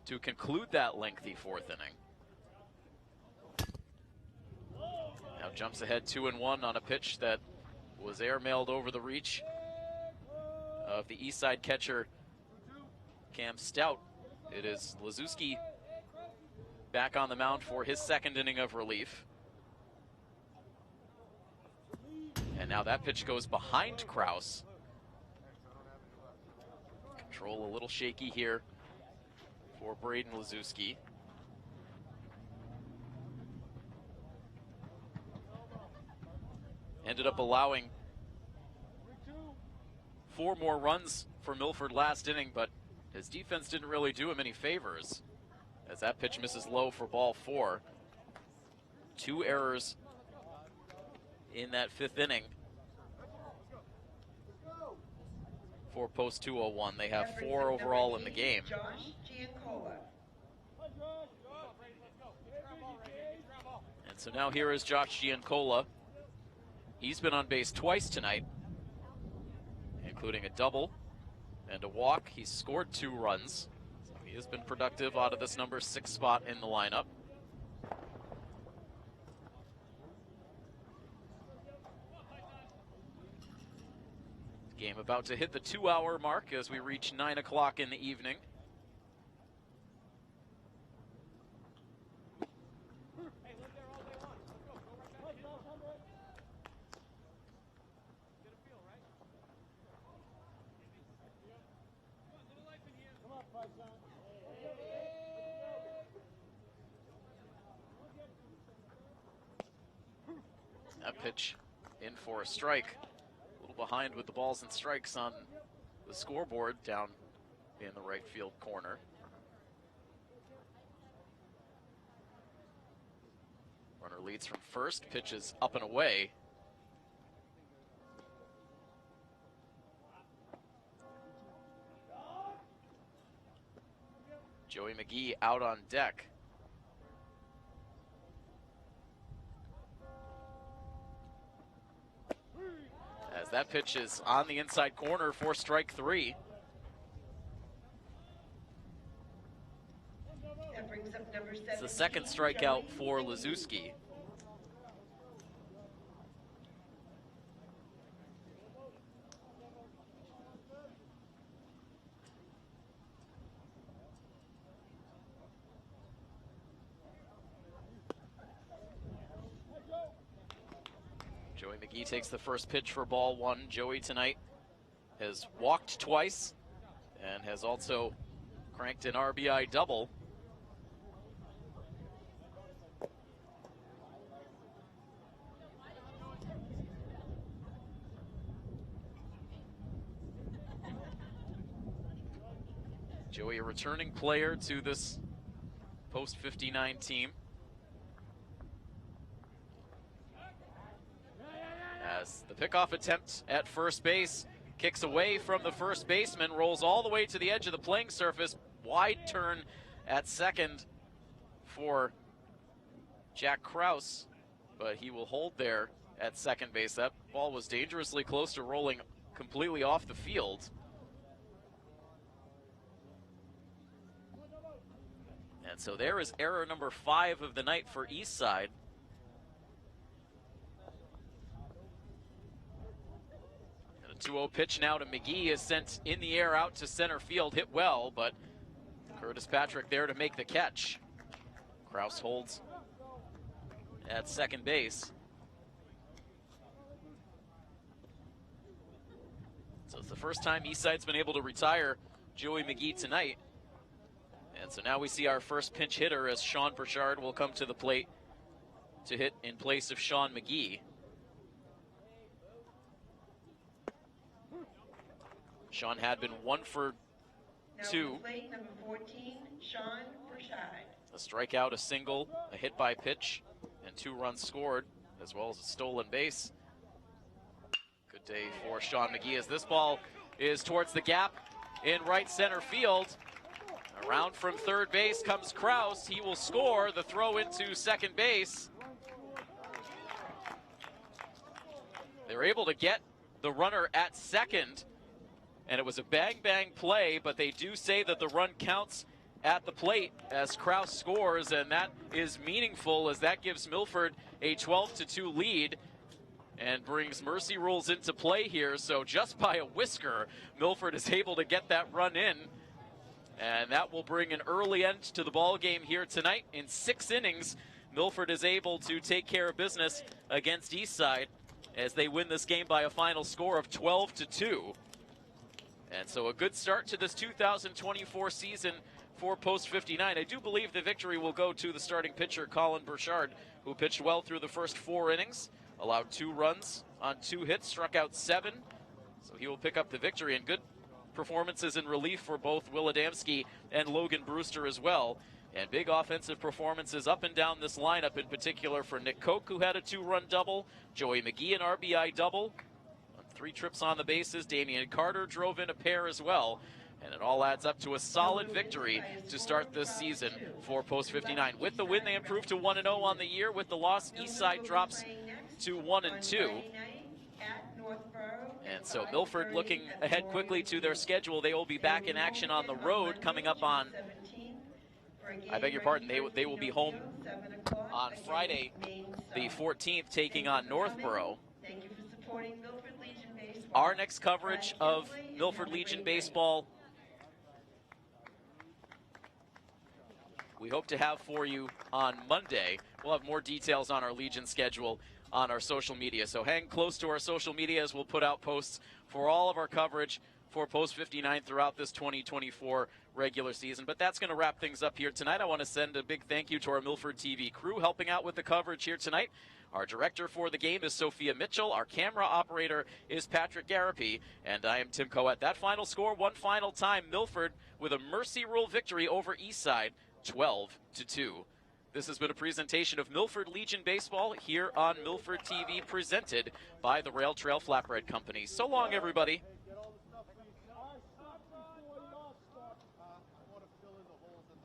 to conclude that lengthy 4th inning. Now jumps ahead 2-1 on a pitch that was airmailed over the reach of the east side catcher, Cam Stout. It is Lazuski back on the mound for his second inning of relief. And now that pitch goes behind Kraus. Control a little shaky here for Braden Lazuski. Ended up allowing 4 more runs for Milford last inning, but his defense didn't really do him any favors as that pitch misses low for ball 4. 2 errors in that 5th inning for post 201. They have 4 overall in the game. And so now here is Josh Giancola. He's been on base twice tonight, including a double and a walk. He's scored 2 runs. So he has been productive out of this number 6 spot in the lineup. Game about to hit the 2-hour mark as we reach 9 o'clock in the evening. That pitch in for a strike. A little behind with the balls and strikes on the scoreboard down in the right field corner. Runner leads from first, pitches up and away. Joey McGee out on deck. As that pitch is on the inside corner for strike 3.
That brings up number 17.
It's the second strikeout for Lazuski. Joey McGee takes the first pitch for ball 1. Joey tonight has walked twice and has also cranked an RBI double. Joey, a returning player to this post-59 team. As the pickoff attempt at first base kicks away from the first baseman, rolls all the way to the edge of the playing surface. Wide turn at second for Jack Kraus, but he will hold there at second base. That ball was dangerously close to rolling completely off the field. And so there is error number 5 of the night for Eastside. And a 2-0 pitch now to McGee is sent in the air out to center field, hit well, but Curtis Patrick there to make the catch. Kraus holds at second base. So it's the first time Eastside's been able to retire Joey McGee tonight. And so now we see our first pinch hitter as Sean Burchard will come to the plate to hit in place of Sean McGee. Sean had been 1 for 2.
Plate number 14, Sean Burchard.
A strikeout, a single, a hit by pitch, and 2 runs scored, as well as a stolen base. Good day for Sean McGee as this ball is towards the gap in right center field. Around from third base comes Kraus. He will score. The throw into second base. They're able to get the runner at second, and it was a bang-bang play, but they do say that the run counts at the plate as Kraus scores, and that is meaningful as that gives Milford a 12-2 lead. and brings mercy rules into play here. So just by a whisker, Milford is able to get that run in. And that will bring an early end to the ball game here tonight. In 6 innings, Milford is able to take care of business against Eastside as they win this game by a final score of 12-2. And so a good start to this 2024 season for Post 59. I do believe the victory will go to the starting pitcher, Colin Burchard, who pitched well through the first 4 innings, allowed 2 runs on 2 hits, struck out 7. So he will pick up the victory, and good performances in relief for both Will Adamski and Logan Brewster as well. And big offensive performances up and down this lineup, in particular for Nick Koch, who had a 2-run double, Joey McGee an RBI double, 3 trips on the bases. Damian Carter drove in a pair as well. And it all adds up to a solid victory to start this season for Post 59. With the win, they improved to 1-0 on the year. With the loss, Eastside drops to 1-2. And so Milford looking ahead quickly to their schedule. They will be back in action on the road coming up on, I beg your pardon, they will be home on Friday the 14th, taking on Northborough. Our next coverage of Milford Legion baseball, we hope to have for you on Monday. We'll have more details on our Legion schedule on our social media. So hang close to our social media as we'll put out posts for all of our coverage for Post 59 throughout this 2024 regular season. But that's going to wrap things up here tonight. I want to send a big thank you to our Milford TV crew helping out with the coverage here tonight. Our director for the game is Sophia Mitchell. Our camera operator is Patrick Garapi. And I am Tim Coet. That final score, one final time, Milford with a mercy rule victory over Eastside, 12-2. This has been a presentation of Milford Legion Baseball here on Milford TV, presented by the Rail Trail Flatbread Company. So long, everybody.